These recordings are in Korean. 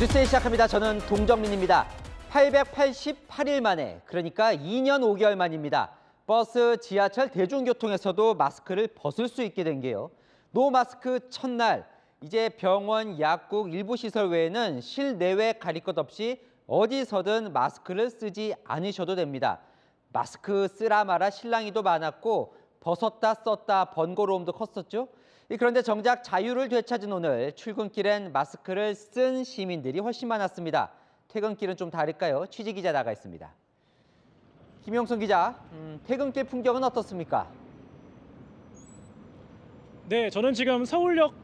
뉴스에 시작합니다. 저는 동정민입니다. 888일 만에, 그러니까 2년 5개월 만입니다. 버스, 지하철, 대중교통에서도 마스크를 벗을 수 있게 된 게요. 노 마스크 첫날, 이제 병원, 약국, 일부 시설 외에는 실내외 가릴 것 없이 어디서든 마스크를 쓰지 않으셔도 됩니다. 마스크 쓰라 마라 실랑이도 많았고 벗었다 썼다 번거로움도 컸었죠. 그런데 정작 자유를 되찾은 오늘 출근길엔 마스크를 쓴 시민들이 훨씬 많았습니다. 퇴근길은 좀 다를까요? 취재기자 나가 있습니다. 김영선 기자, 퇴근길 풍경은 어떻습니까? 네, 저는 지금 서울역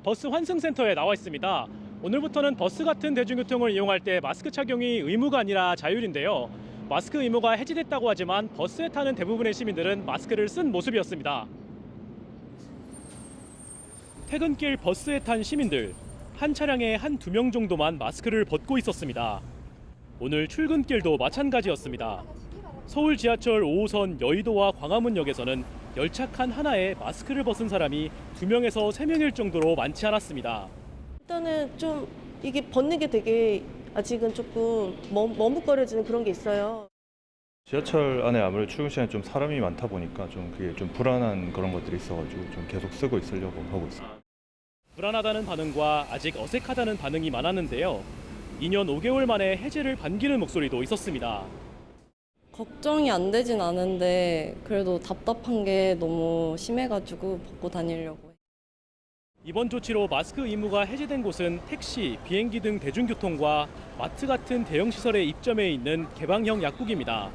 버스 환승센터에 나와 있습니다. 오늘부터는 버스 같은 대중교통을 이용할 때 마스크 착용이 의무가 아니라 자율인데요. 마스크 의무가 해지됐다고 하지만 버스에 타는 대부분의 시민들은 마스크를 쓴 모습이었습니다. 퇴근길 버스에 탄 시민들, 한 차량에 한두 명 정도만 마스크를 벗고 있었습니다. 오늘 출근길도 마찬가지였습니다. 서울 지하철 5호선 여의도와 광화문역에서는 열차 칸 하나에 마스크를 벗은 사람이 2명에서 3명일 정도로 많지 않았습니다. 일단은 좀 이게 벗는 게 되게 아직은 조금 머뭇거려지는 그런 게 있어요. 지하철 안에 아무래도 출근 시간에 좀 사람이 많다 보니까 좀 그게 좀 불안한 그런 것들이 있어가지고 좀 계속 쓰고 있으려고 하고 있습니다. 불안하다는 반응과 아직 어색하다는 반응이 많았는데요. 2년 5개월 만에 해제를 반기는 목소리도 있었습니다. 걱정이 안 되진 않은데 그래도 답답한 게 너무 심해가지고 벗고 다니려고 해요. 이번 조치로 마스크 의무가 해제된 곳은 택시, 비행기 등 대중교통과 마트 같은 대형 시설에 입점해 있는 개방형 약국입니다.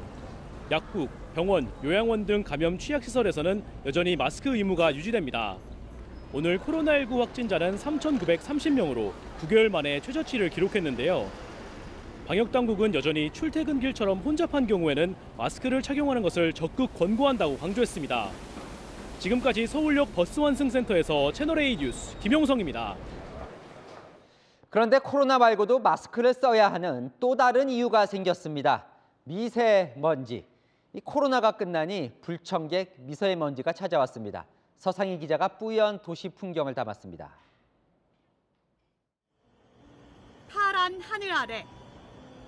약국, 병원, 요양원 등 감염 취약시설에서는 여전히 마스크 의무가 유지됩니다. 오늘 코로나19 확진자는 3,930명으로 9개월 만에 최저치를 기록했는데요. 방역당국은 여전히 출퇴근길처럼 혼잡한 경우에는 마스크를 착용하는 것을 적극 권고한다고 강조했습니다. 지금까지 서울역 버스 환승센터에서 채널A 뉴스 김용성입니다. 그런데 코로나 말고도 마스크를 써야 하는 또 다른 이유가 생겼습니다. 미세먼지. 이 코로나가 끝나니 불청객 미세먼지가 찾아왔습니다. 서상희 기자가 뿌연 도시 풍경을 담았습니다. 파란 하늘 아래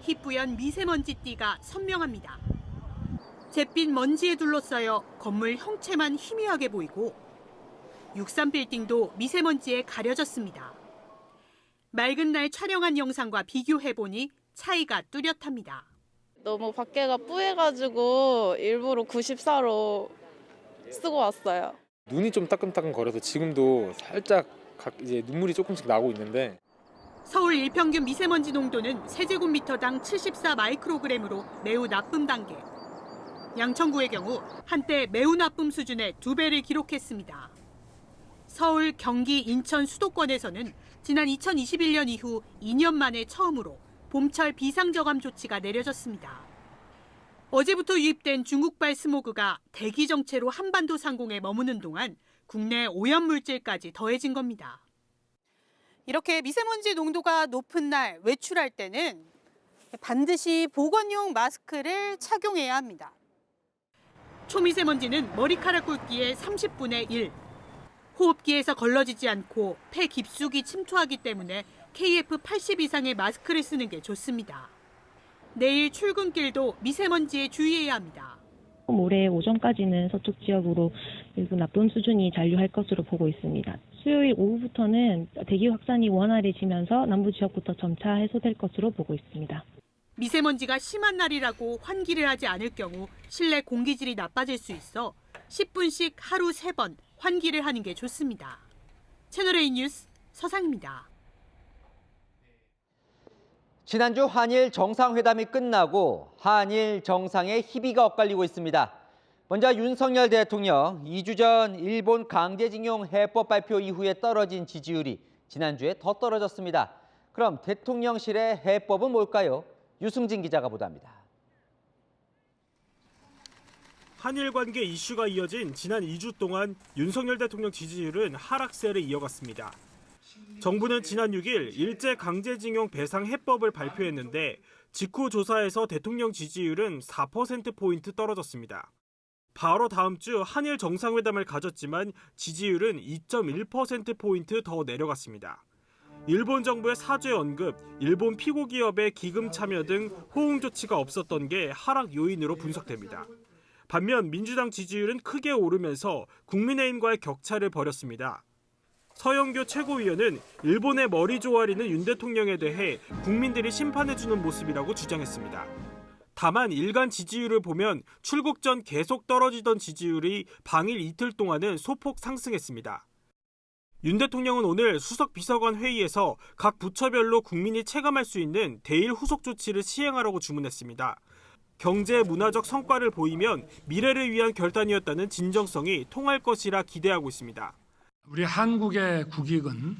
희뿌연 미세먼지띠가 선명합니다. 잿빛 먼지에 둘러싸여 건물 형체만 희미하게 보이고 63빌딩도 미세먼지에 가려졌습니다. 맑은 날 촬영한 영상과 비교해보니 차이가 뚜렷합니다. 너무 밖에가 뿌해가지고 일부러 94로 쓰고 왔어요. 눈이 좀 따끔따끔 거려서 지금도 살짝 이제 눈물이 조금씩 나고 있는데 서울 일평균 미세먼지 농도는 세제곱미터당 74 마이크로그램으로 매우 나쁨 단계. 양천구의 경우 한때 매우 나쁨 수준의 2배를 기록했습니다. 서울, 경기, 인천 수도권에서는 지난 2021년 이후 2년 만에 처음으로 봄철 비상저감 조치가 내려졌습니다. 어제부터 유입된 중국발 스모그가 대기 정체로 한반도 상공에 머무는 동안 국내 오염물질까지 더해진 겁니다. 이렇게 미세먼지 농도가 높은 날 외출할 때는 반드시 보건용 마스크를 착용해야 합니다. 초미세먼지는 머리카락 굵기의 30분의 1. 호흡기에서 걸러지지 않고 폐 깊숙이 침투하기 때문에 KF80 이상의 마스크를 쓰는 게 좋습니다. 내일 출근길도 미세먼지에 주의해야 합니다. 모레 오전까지는 서쪽 지역으로 일부 나쁨 수준이 잔류할 것으로 보고 있습니다. 수요일 오후부터는 대기 확산이 원활해지면서 남부 지역부터 점차 해소될 것으로 보고 있습니다. 미세먼지가 심한 날이라고 환기를 하지 않을 경우 실내 공기질이 나빠질 수 있어 10분씩 하루 3번 환기를 하는 게 좋습니다. 채널A 뉴스 서상입니다. 지난주 한일 정상회담이 끝나고 한일 정상의 희비가 엇갈리고 있습니다. 먼저 윤석열 대통령 2주 전 일본 강제징용 해법 발표 이후에 떨어진 지지율이 지난주에 더 떨어졌습니다. 그럼 대통령실의 해법은 뭘까요? 유승진 기자가 보도합니다. 한일 관계 이슈가 이어진 지난 2주 동안 윤석열 대통령 지지율은 하락세를 이어갔습니다. 정부는 지난 6일 일제 강제징용 배상 해법을 발표했는데 직후 조사에서 대통령 지지율은 4%포인트 떨어졌습니다. 바로 다음 주 한일 정상회담을 가졌지만 지지율은 2.1%포인트 더 내려갔습니다. 일본 정부의 사죄 언급, 일본 피고 기업의 기금 참여 등 호응 조치가 없었던 게 하락 요인으로 분석됩니다. 반면 민주당 지지율은 크게 오르면서 국민의힘과의 격차를 벌였습니다. 서영교 최고위원은 일본의 머리 조아리는 윤 대통령에 대해 국민들이 심판해주는 모습이라고 주장했습니다. 다만 일간 지지율을 보면 출국 전 계속 떨어지던 지지율이 방일 이틀 동안은 소폭 상승했습니다. 윤 대통령은 오늘 수석 비서관 회의에서 각 부처별로 국민이 체감할 수 있는 대일 후속 조치를 시행하라고 주문했습니다. 경제 문화적 성과를 보이면 미래를 위한 결단이었다는 진정성이 통할 것이라 기대하고 있습니다. 우리 한국의 국익은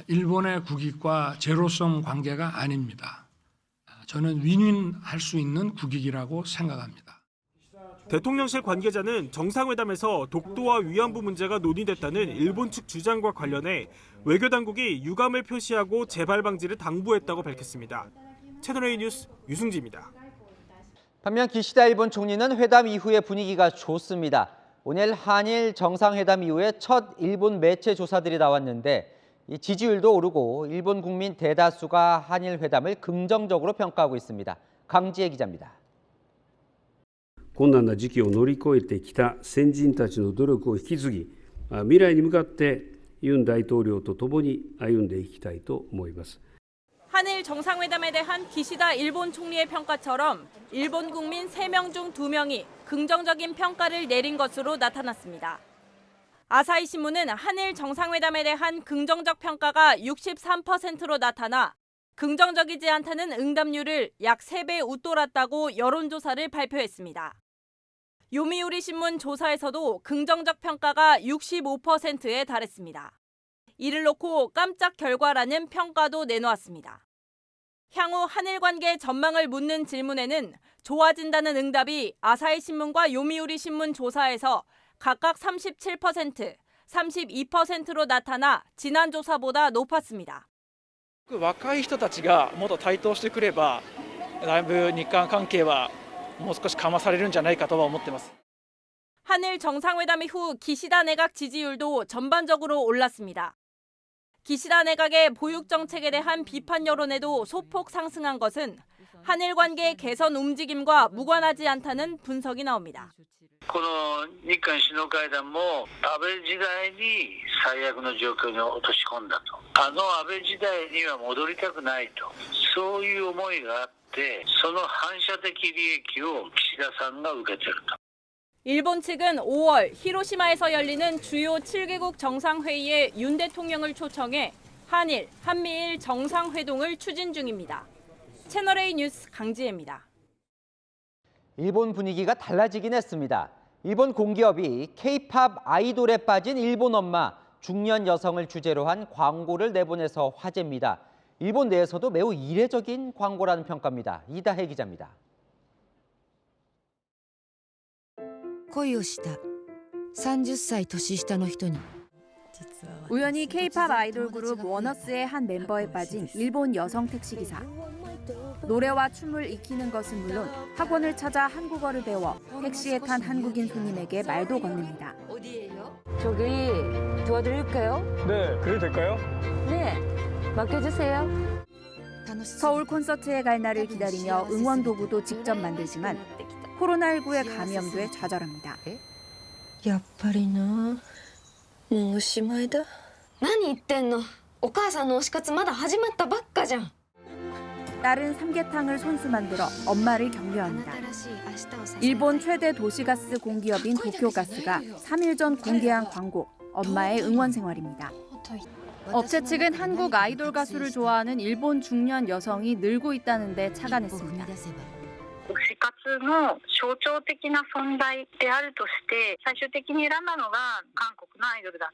일본의 국익과 제로섬 관계가 아닙니다. 저는 윈윈할 수 있는 국익이라고 생각합니다. 대통령실 관계자는 정상회담에서 독도와 위안부 문제가 논의됐다는 일본 측 주장과 관련해 외교당국이 유감을 표시하고 재발 방지를 당부했다고 밝혔습니다. 채널A 뉴스 유승지입니다. 반면 기시다 일본 총리는 회담 이후의 분위기가 좋습니다. 오늘 한일 정상회담 이후에 첫 일본 매체 조사들이 나왔는데 이 지지율도 오르고 일본 국민 대다수가 한일 회담을 긍정적으로 평가하고 있습니다. 강지혜 기자입니다. 困難な時期を乗り越えてきた先人たちの努力を引き継ぎ、未来に向かってユン大統領と共に歩んでいきたいと思います。 한일 정상회담에 대한 기시다 일본 총리의 평가처럼 일본 국민 3명 중 2명이 긍정적인 평가를 내린 것으로 나타났습니다. 아사히 신문은 한일 정상회담에 대한 긍정적 평가가 63%로 나타나 긍정적이지 않다는 응답률을 약 3배 웃돌았다고 여론조사를 발표했습니다. 요미우리 신문 조사에서도 긍정적 평가가 65%에 달했습니다. 이를 놓고 깜짝 결과라는 평가도 내놓았습니다. 향후 한일 관계 전망을 묻는 질문에는 좋아진다는 응답이 아사히 신문과 요미우리 신문 조사에서 각각 37%, 32%로 나타나 지난 조사보다 높았습니다. 若い人たちがもっと台頭してくれば、だいぶ日韓関係はもう少し緩和されるんじゃないかとは思っています。 한일 정상회담 이후 기시다 내각 지지율도 전반적으로 올랐습니다. 기시다 내각의 보육 정책에 대한 비판 여론에도 소폭 상승한 것은 한일 관계 개선 움직임과 무관하지 않다는 분석이 나옵니다. この日韓首脳会談も安倍時代に最悪の状況に落とし込んだと。安倍時代には戻りたくないと。そういう思いがあって、その反射的利益を岸田さんが受けていると。 일본 측은 5월 히로시마에서 열리는 주요 7개국 정상회의에 윤 대통령을 초청해 한일, 한미일 정상회동을 추진 중입니다. 채널A 뉴스 강지혜입니다. 일본 분위기가 달라지긴 했습니다. 일본 공기업이 K-팝 아이돌에 빠진 일본 엄마, 중년 여성을 주제로 한 광고를 내보내서 화제입니다. 일본 내에서도 매우 이례적인 광고라는 평가입니다. 이다혜 기자입니다. 恋をした30歳年下の人に 우연히 K-팝 아이돌 그룹 워너스의 한 멤버에 빠진 일본 여성 택시기사. 노래와 춤을 익히는 것은 물론 학원을 찾아 한국어를 배워 택시에 탄 한국인 손님에게 말도 건넵니다. 저기 도와드릴까요? 네, 그래도 될까요? 네, 맡겨주세요. 서울 콘서트에 갈 날을 기다리며 응원 도구도 직접 만들지만 코로나19에 감염돼 좌절합니다. やっぱりな。もうおしまいだ。何言ってんの？お母さんの推し活まだ始まったばっかじゃん。 딸은 삼계탕을 손수 만들어 엄마를 격려합니다. 일본 최대 도시가스 공기업인 도쿄가스가 3일 전 공개한 광고, 엄마의 응원 생활입니다. 업체 측은 한국 아이돌 가수를 좋아하는 일본 중년 여성이 늘고 있다는 데 착안했습니다. 推し活の象徴的な存在であるとして最終的に選んだのが韓国のアイドルだ.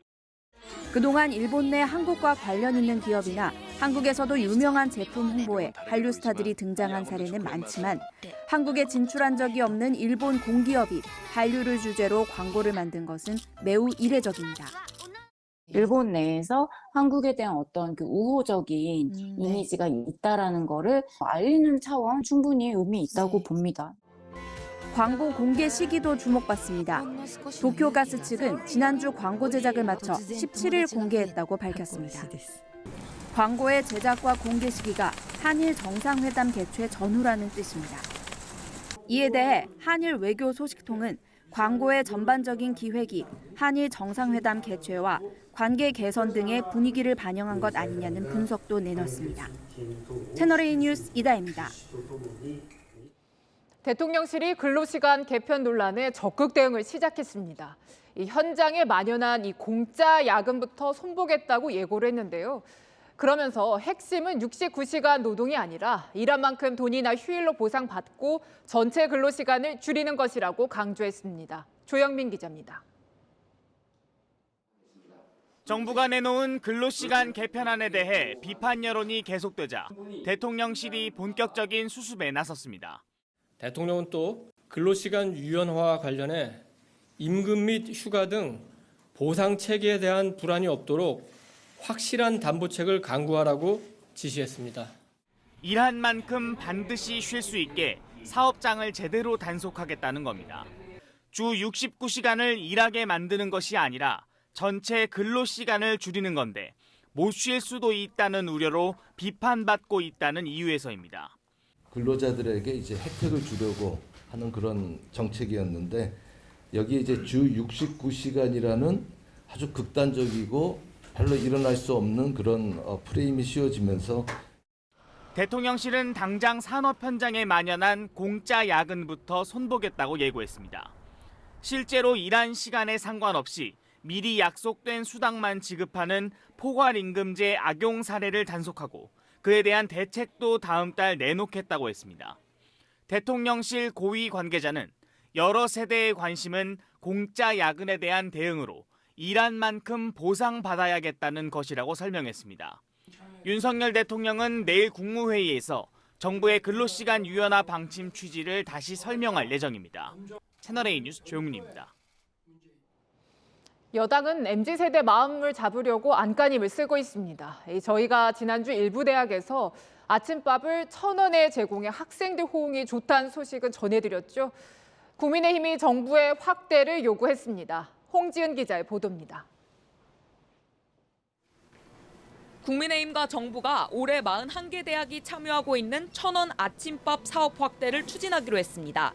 그동안 일본 내 한국과 관련 있는 기업이나 한국에서도 유명한 제품 홍보에 한류 스타들이 등장한 사례는 많지만 한국에 진출한 적이 없는 일본 공기업이 한류를 주제로 광고를 만든 것은 매우 이례적입니다. 일본 내에서 한국에 대한 어떤 그 우호적인 이미지가 있다라는 거를 알리는 차원 충분히 의미 있다고 봅니다. 광고 공개 시기도 주목받습니다. 도쿄가스 측은 지난주 광고 제작을 마쳐 17일 공개했다고 밝혔습니다. 광고의 제작과 공개 시기가 한일 정상회담 개최 전후라는 뜻입니다. 이에 대해 한일 외교 소식통은 광고의 전반적인 기획이 한일 정상회담 개최와 관계 개선 등의 분위기를 반영한 것 아니냐는 분석도 내놨습니다. 채널A 뉴스 이다혜입니다. 대통령실이 근로시간 개편 논란에 적극 대응을 시작했습니다. 이 현장에 만연한 이 공짜 야근부터 손보겠다고 예고를 했는데요. 그러면서 핵심은 69시간 노동이 아니라 일한 만큼 돈이나 휴일로 보상받고 전체 근로시간을 줄이는 것이라고 강조했습니다. 조영민 기자입니다. 정부가 내놓은 근로시간 개편안에 대해 비판 여론이 계속되자 대통령실이 본격적인 수습에 나섰습니다. 대통령은 또 근로시간 유연화와 관련해 임금 및 휴가 등 보상 체계에 대한 불안이 없도록 확실한 담보책을 강구하라고 지시했습니다. 일한 만큼 반드시 쉴 수 있게 사업장을 제대로 단속하겠다는 겁니다. 주 69시간을 일하게 만드는 것이 아니라 전체 근로시간을 줄이는 건데 못 쉴 수도 있다는 우려로 비판받고 있다는 이유에서입니다. 근로자들에게 이제 혜택을 주려고 하는 그런 정책이었는데 여기에 이제 주 69시간이라는 아주 극단적이고 별로 일어날 수 없는 그런 프레임이 씌워지면서 대통령실은 당장 산업 현장에 만연한 공짜 야근부터 손보겠다고 예고했습니다. 실제로 일한 시간에 상관없이 미리 약속된 수당만 지급하는 포괄임금제 악용 사례를 단속하고 그에 대한 대책도 다음 달 내놓겠다고 했습니다. 대통령실 고위 관계자는 여러 세대의 관심은 공짜 야근에 대한 대응으로 일한 만큼 보상받아야겠다는 것이라고 설명했습니다. 윤석열 대통령은 내일 국무회의에서 정부의 근로시간 유연화 방침 취지를 다시 설명할 예정입니다. 채널A 뉴스 조용민입니다. 여당은 MZ세대 마음을 잡으려고 안간힘을 쓰고 있습니다. 저희가 지난주 일부 대학에서 아침밥을 1,000원에 제공해 학생들 호응이 좋다는 소식은 전해드렸죠. 국민의힘이 정부의 확대를 요구했습니다. 홍지은 기자의 보도입니다. 국민의힘과 정부가 올해 41개 대학이 참여하고 있는 1,000원 아침밥 사업 확대를 추진하기로 했습니다.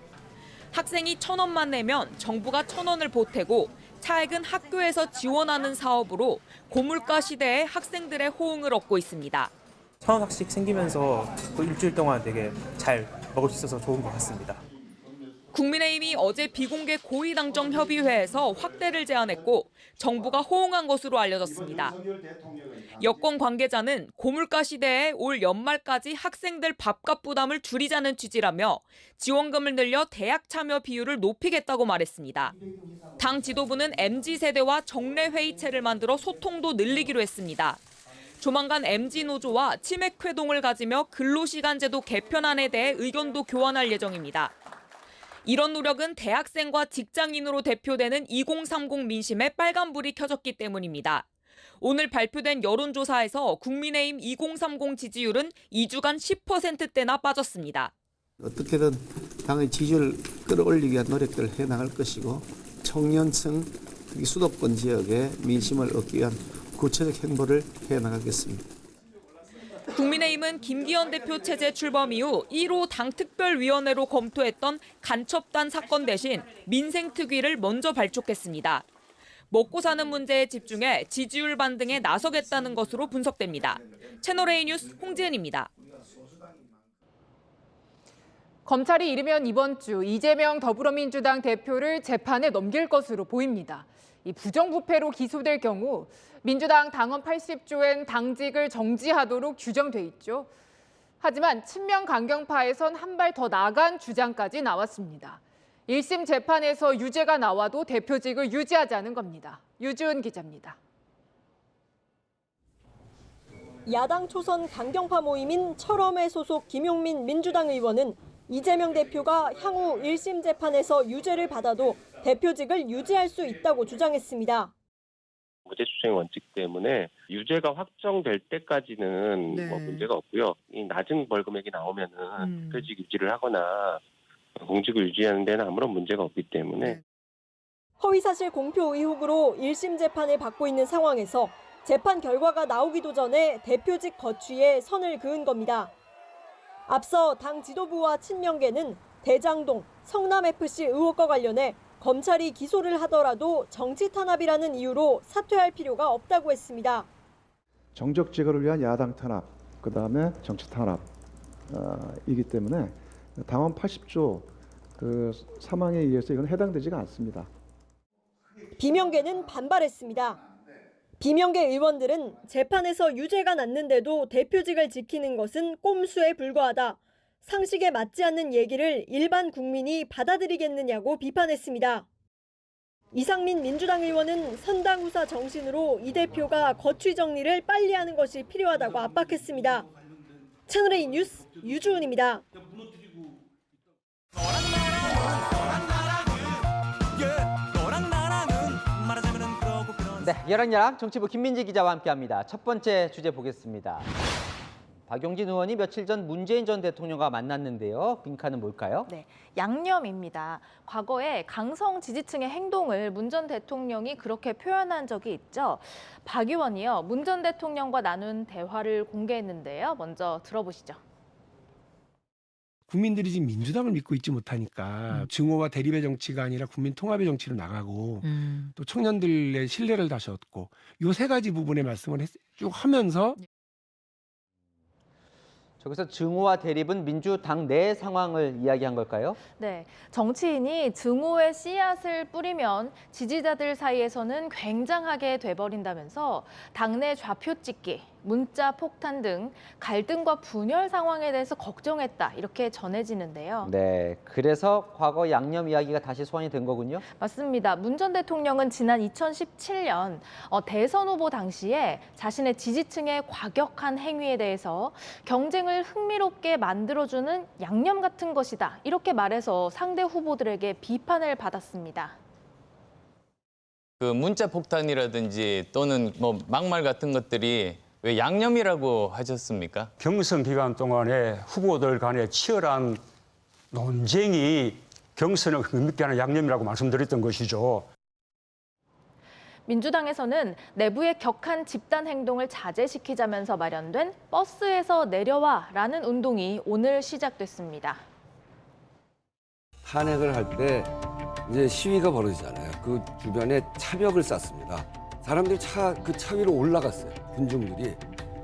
학생이 1,000원만 내면 정부가 1,000원을 보태고 차액은 학교에서 지원하는 사업으로 고물가 시대에 학생들의 호응을 얻고 있습니다. 1,000원씩 생기면서 또 일주일 동안 되게 잘 먹을 수 있어서 좋은 것 같습니다. 국민의힘이 어제 비공개 고위당정협의회에서 확대를 제안했고 정부가 호응한 것으로 알려졌습니다. 여권 관계자는 고물가 시대에 올 연말까지 학생들 밥값 부담을 줄이자는 취지라며 지원금을 늘려 대학 참여 비율을 높이겠다고 말했습니다. 당 지도부는 MZ세대와 정례회의체를 만들어 소통도 늘리기로 했습니다. 조만간 MZ노조와 치맥회동을 가지며 근로시간제도 개편안에 대해 의견도 교환할 예정입니다. 이런 노력은 대학생과 직장인으로 대표되는 2030 민심에 빨간불이 켜졌기 때문입니다. 오늘 발표된 여론조사에서 국민의힘 2030 지지율은 2주간 10%대나 빠졌습니다. 어떻게든 당의 지지율을 끌어올리기 위한 노력들을 해나갈 것이고 청년층, 특히 수도권 지역의 민심을 얻기 위한 구체적 행보를 해나가겠습니다. 국민의힘은 김기현 대표 체제 출범 이후 1호 당특별위원회로 검토했던 간첩단 사건 대신 민생특위를 먼저 발족했습니다. 먹고 사는 문제에 집중해 지지율 반등에 나서겠다는 것으로 분석됩니다. 채널A 뉴스 홍지은입니다. 검찰이 이르면 이번 주 이재명 더불어민주당 대표를 재판에 넘길 것으로 보입니다. 이 부정부패로 기소될 경우 민주당 당원 80조엔 당직을 정지하도록 규정돼 있죠. 하지만 친명 강경파에선 한 발 더 나간 주장까지 나왔습니다. 1심 재판에서 유죄가 나와도 대표직을 유지하자는 겁니다. 유주은 기자입니다. 야당 초선 강경파 모임인 철험회 소속 김용민 민주당 의원은 이재명 대표가 향후 1심 재판에서 유죄를 받아도 대표직을 유지할 수 있다고 주장했습니다. 무죄 추정의 원칙 때문에 유죄가 확정될 때까지는 뭐 문제가 없고요. 이 낮은 벌금액이 나오면은 대표직 유지를 하거나 공직을 유지하는 데는 아무런 문제가 없기 때문에 허위사실 공표 의혹으로 1심 재판을 받고 있는 상황에서 재판 결과가 나오기도 전에 대표직 거취에 선을 그은 겁니다. 앞서 당 지도부와 친명계는 대장동, 성남FC 의혹과 관련해 검찰이 기소를 하더라도 정치 탄압이라는 이유로 사퇴할 필요가 없다고 했습니다. 정적 제거를 위한 야당 탄압, 그다음에 정치 탄압이기 때문에 당원 80조 그 사망에 의해서 이건 해당되지가 않습니다. 비명계는 반발했습니다. 비명계 의원들은 재판에서 유죄가 났는데도 대표직을 지키는 것은 꼼수에 불과하다. 상식에 맞지 않는 얘기를 일반 국민이 받아들이겠느냐고 비판했습니다. 이상민 민주당 의원은 선당 후사 정신으로 이 대표가 거취 정리를 빨리 하는 것이 필요하다고 압박했습니다. 채널A 뉴스 유주은입니다. 네, 여랑야랑 정치부 김민지 기자와 함께합니다. 첫 번째 주제 보겠습니다. 박용진 의원이 며칠 전 문재인 전 대통령과 만났는데요. 빈칸은 뭘까요? 네, 양념입니다. 과거에 강성 지지층의 행동을 문 전 대통령이 그렇게 표현한 적이 있죠. 박 의원이요, 문 전 대통령과 나눈 대화를 공개했는데요. 먼저 들어보시죠. 국민들이 지금 민주당을 믿고 있지 못하니까 증오와 대립의 정치가 아니라 국민 통합의 정치로 나가고 또 청년들의 신뢰를 다시 얻고 요 세 가지 부분의 말씀을 쭉 하면서 저기서 증오와 대립은 민주당 내 상황을 이야기한 걸까요? 네, 정치인이 증오의 씨앗을 뿌리면 지지자들 사이에서는 굉장하게 돼버린다면서 당내 좌표 찍기, 문자 폭탄 등 갈등과 분열 상황에 대해서 걱정했다, 이렇게 전해지는데요. 네, 그래서 과거 양념 이야기가 다시 소환이 된 거군요? 맞습니다. 문 전 대통령은 지난 2017년 대선 후보 당시에 자신의 지지층의 과격한 행위에 대해서 경쟁을 흥미롭게 만들어주는 양념 같은 것이다, 이렇게 말해서 상대 후보들에게 비판을 받았습니다. 그 문자 폭탄이라든지 또는 뭐 막말 같은 것들이 왜 양념이라고 하셨습니까? 경선 기간 동안에 후보들 간의 치열한 논쟁이 경선을 흥미있게 하는 양념이라고 말씀드렸던 것이죠. 민주당에서는 내부의 격한 집단 행동을 자제시키자면서 마련된 버스에서 내려와라는 운동이 오늘 시작됐습니다. 탄핵을 할 때 이제 시위가 벌어지잖아요. 그 주변에 차벽을 쌓습니다. 사람들이 그 차 위로 올라갔어요. 군중들이.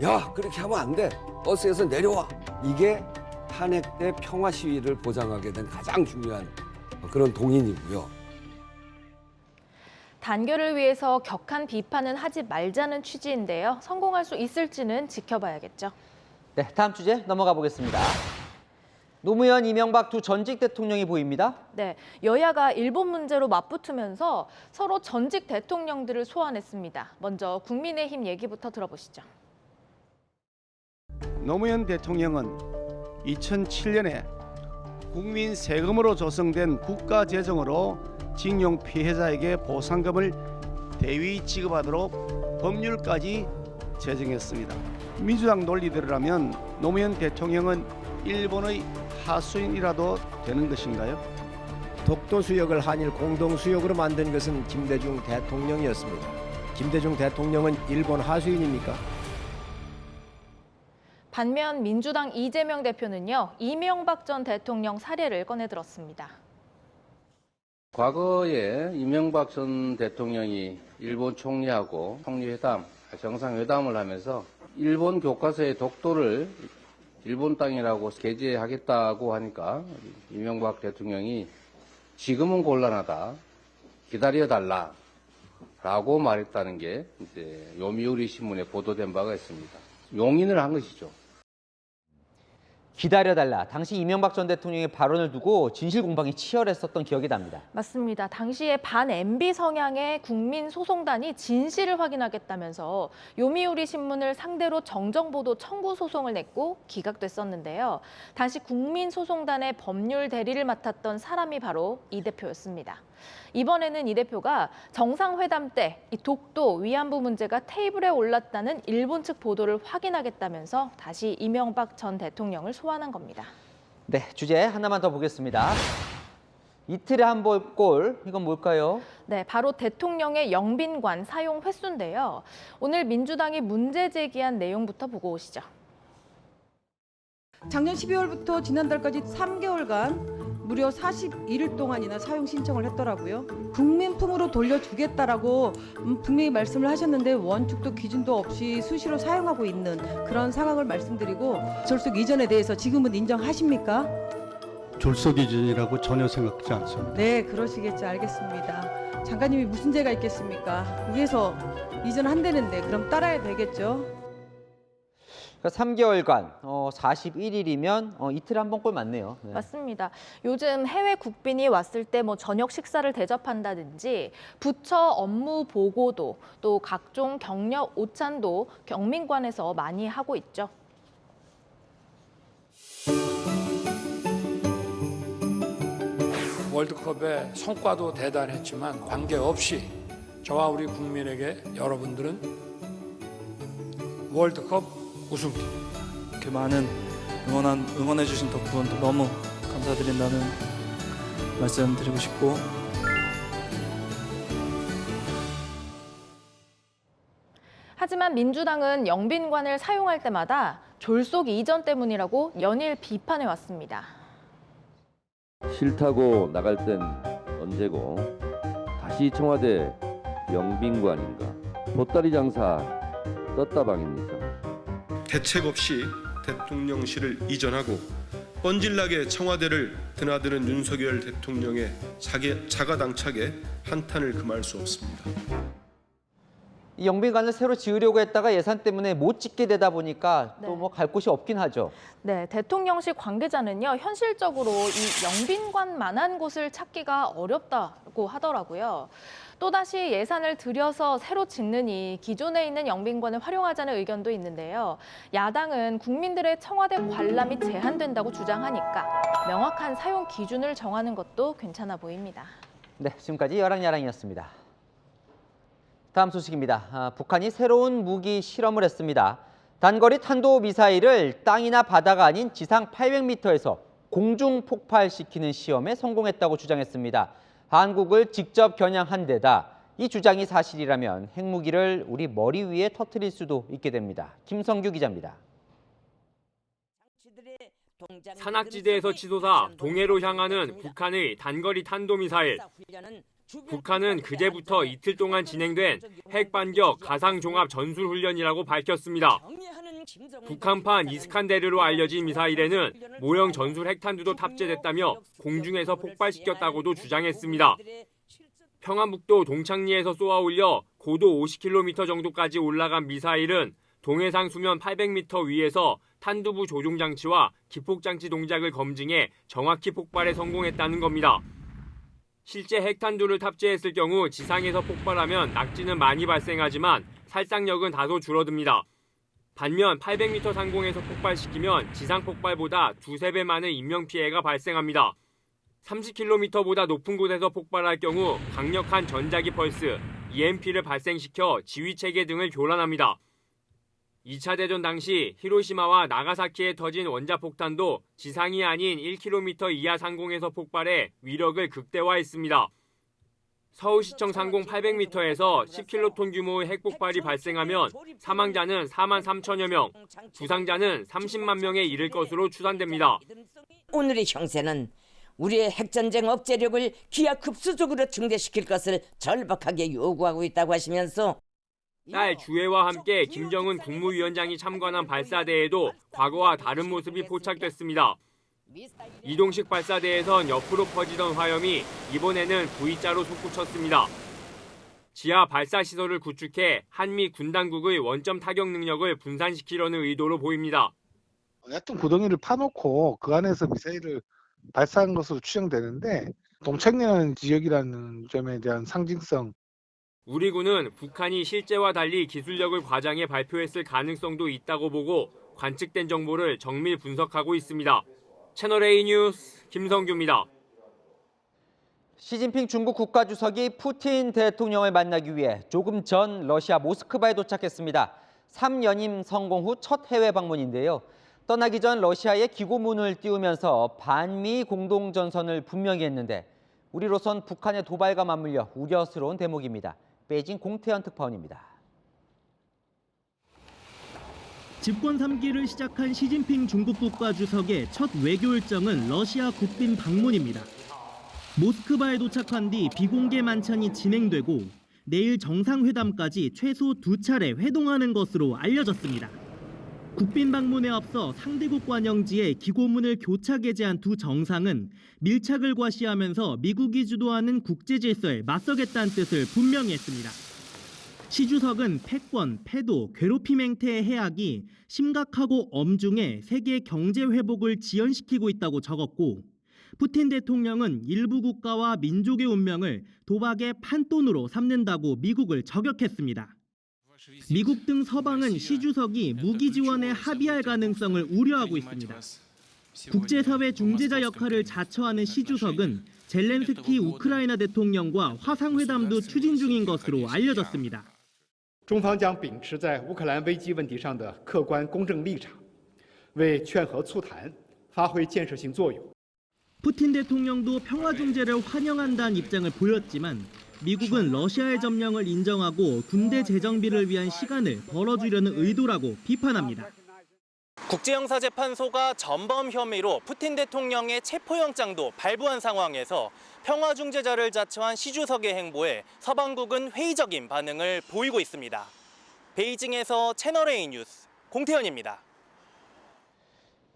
야, 그렇게 하면 안 돼. 버스에서 내려와. 이게 탄핵 때 평화 시위를 보장하게 된 가장 중요한 그런 동인이고요. 단결을 위해서 격한 비판은 하지 말자는 취지인데요. 성공할 수 있을지는 지켜봐야겠죠. 네, 다음 주제 넘어가 보겠습니다. 노무현, 이명박 두 전직 대통령이 보입니다. 네, 여야가 일본 문제로 맞붙으면서 서로 전직 대통령들을 소환했습니다. 먼저 국민의힘 얘기부터 들어보시죠. 노무현 대통령은 2007년에 국민 세금으로 조성된 국가재정으로 징용 피해자에게 보상금을 대위 지급하도록 법률까지 제정했습니다. 민주당 논리대로라면 노무현 대통령은 일본의 하수인이라도 되는 것인가요? 독도 수역을 한일 공동 수역으로 만든 것은 김대중 대통령이었습니다. 김대중 대통령은 일본 하수인입니까? 반면 민주당 이재명 대표는요, 이명박 전 대통령 사례를 꺼내들었습니다. 과거에 이명박 전 대통령이 일본 총리하고 총리회담, 정상회담을 하면서 일본 교과서에 독도를 일본 땅이라고 게재하겠다고 하니까 이명박 대통령이 지금은 곤란하다, 기다려달라 라고 말했다는 게 이제 요미우리 신문에 보도된 바가 있습니다. 용인을 한 것이죠. 기다려달라. 당시 이명박 전 대통령의 발언을 두고 진실 공방이 치열했었던 기억이 납니다. 맞습니다. 당시에 반-MB 성향의 국민소송단이 진실을 확인하겠다면서 요미우리 신문을 상대로 정정보도 청구 소송을 냈고 기각됐었는데요. 당시 국민소송단의 법률 대리를 맡았던 사람이 바로 이 대표였습니다. 이번에는 이 대표가 정상회담 때 이 독도 위안부 문제가 테이블에 올랐다는 일본 측 보도를 확인하겠다면서 다시 이명박 전 대통령을 소환한 겁니다. 네, 주제 하나만 더 보겠습니다. 이틀에 한 번 골, 이건 뭘까요? 네, 바로 대통령의 영빈관 사용 횟수인데요. 오늘 민주당이 문제 제기한 내용부터 보고 오시죠. 작년 12월부터 지난달까지 3개월간 무려 41일 동안이나 사용 신청을 했더라고요. 국민품으로 돌려주겠다라고 분명히 말씀을 하셨는데 원칙도 기준도 없이 수시로 사용하고 있는 그런 상황을 말씀드리고 졸속 이전에 대해서 지금은 인정하십니까? 졸속 이전이라고 전혀 생각지 않습니다. 네, 그러시겠죠. 알겠습니다. 장관님이 무슨 죄가 있겠습니까? 위에서 이전한다는데 그럼 따라야 되겠죠. 3개월간 41일이면 이틀에 한 번 골 맞네요. 네. 맞습니다. 요즘 해외 국빈이 왔을 때 저녁 식사를 대접한다든지 부처 업무 보고도 또 각종 격려 오찬도 영빈관에서 많이 하고 있죠. 월드컵의 성과도 대단했지만 관계없이 저와 우리 국민에게 여러분들은 월드컵 우승팀입니다. 이렇게 많은 응원해주신 덕분 너무 감사드린다는 말씀 드리고 싶고 하지만 민주당은 영빈관을 사용할 때마다 졸속 이전 때문이라고 연일 비판해 왔습니다. 싫다고 나갈 땐 언제고 다시 청와대 영빈관인가 보따리 장사 떴다방입니까? 대책 없이 대통령실을 이전하고 뻔질나게 청와대를 드나드는 윤석열 대통령의 자가당착에 한탄을 금할 수 없습니다. 이 영빈관을 새로 지으려고 했다가 예산 때문에 못 짓게 되다 보니까 또 갈 곳이 없긴 하죠. 네, 대통령실 관계자는요, 현실적으로 이 영빈관만한 곳을 찾기가 어렵다고 하더라고요. 또다시 예산을 들여서 새로 짓느니 기존에 있는 영빈관을 활용하자는 의견도 있는데요. 야당은 국민들의 청와대 관람이 제한된다고 주장하니까 명확한 사용 기준을 정하는 것도 괜찮아 보입니다. 네, 지금까지 여랑야랑이었습니다. 다음 소식입니다. 북한이 새로운 무기 실험을 했습니다. 단거리 탄도미사일을 땅이나 바다가 아닌 지상 800m에서 공중 폭발시키는 시험에 성공했다고 주장했습니다. 한국을 직접 겨냥한 데다 이 주장이 사실이라면 핵무기를 우리 머리 위에 터뜨릴 수도 있게 됩니다. 김성규 기자입니다. 산악지대에서 치솟아 동해로 향하는 북한의 단거리 탄도미사일. 북한은 그제부터 이틀 동안 진행된 핵반격 가상종합 전술훈련이라고 밝혔습니다. 북한판 이스칸데르로 알려진 미사일에는 모형 전술 핵탄두도 탑재됐다며 공중에서 폭발시켰다고도 주장했습니다. 평안북도 동창리에서 쏘아 올려 고도 50km 정도까지 올라간 미사일은 동해상 수면 800m 위에서 탄두부 조종장치와 기폭장치 동작을 검증해 정확히 폭발에 성공했다는 겁니다. 실제 핵탄두를 탑재했을 경우 지상에서 폭발하면 낙지는 많이 발생하지만 살상력은 다소 줄어듭니다. 반면 800m 상공에서 폭발시키면 지상 폭발보다 2~3배 많은 인명피해가 발생합니다. 30km보다 높은 곳에서 폭발할 경우 강력한 전자기 펄스, EMP를 발생시켜 지휘체계 등을 교란합니다. 2차 대전 당시 히로시마와 나가사키에 터진 원자폭탄도 지상이 아닌 1km 이하 상공에서 폭발해 위력을 극대화했습니다. 서울시청 상공 800m에서 10킬로톤 규모의 핵폭발이 발생하면 사망자는 4만 3천여 명, 부상자는 30만 명에 이를 것으로 추산됩니다. 오늘의 형세는 우리의 핵전쟁 억제력을 기하급수적으로 증대시킬 것을 절박하게 요구하고 있다고 하시면서 딸 주혜와 함께 김정은 국무위원장이 참관한 발사대에도 과거와 다른 모습이 포착됐습니다. 이동식 발사대에선 옆으로 퍼지던 화염이 이번에는 V자로 솟구쳤습니다. 지하 발사 시설을 구축해 한미 군 당국의 원점 타격 능력을 분산시키려는 의도로 보입니다. 얕은 구덩이를 파놓고 그 안에서 미사일을 발사한 것으로 추정되는데 동창리라는 지역이라는 점에 대한 상징성, 우리 군은 북한이 실제와 달리 기술력을 과장해 발표했을 가능성도 있다고 보고 관측된 정보를 정밀 분석하고 있습니다. 채널A 뉴스 김성규입니다. 시진핑 중국 국가주석이 푸틴 대통령을 만나기 위해 조금 전 러시아 모스크바에 도착했습니다. 3연임 성공 후 첫 해외 방문인데요. 떠나기 전 러시아에 기고문을 띄우면서 반미 공동전선을 분명히 했는데 우리로선 북한의 도발과 맞물려 우려스러운 대목입니다. 베이징 공태현 특파원입니다. 집권 3기를 시작한 시진핑 중국 국가주석의 첫 외교 일정은 러시아 국빈 방문입니다. 모스크바에 도착한 뒤 비공개 만찬이 진행되고 내일 정상회담까지 최소 2차례 회동하는 것으로 알려졌습니다. 국빈 방문에 앞서 상대국 관영지에 기고문을 교차 게재한 두 정상은 밀착을 과시하면서 미국이 주도하는 국제 질서에 맞서겠다는 뜻을 분명히 했습니다. 시 주석은 패권, 패도, 괴롭힘 행태의 해악이 심각하고 엄중해 세계 경제 회복을 지연시키고 있다고 적었고, 푸틴 대통령은 일부 국가와 민족의 운명을 도박의 판돈으로 삼는다고 미국을 저격했습니다. 미국 등 서방은 시 주석이 무기 지원에 합의할 가능성을 우려하고 있습니다. 국제사회 중재자 역할을 자처하는 시 주석은 젤렌스키 우크라이나 대통령과 화상회담도 추진 중인 것으로 알려졌습니다. 中方将秉持在乌克兰危机问题上的客观公正立场，为劝和促谈发挥建设性作用。 푸틴 대통령도 평화 중재를 환영한다는 입장을 보였지만 미국은 러시아의 점령을 인정하고 군대 재정비를 위한 시간을 벌어주려는 의도라고 비판합니다. 국제형사재판소가 전범 혐의로 푸틴 대통령의 체포영장도 발부한 상황에서 평화 중재자를 자처한 시 주석의 행보에 서방국은 회의적인 반응을 보이고 있습니다. 베이징에서 채널A 뉴스 공태현입니다.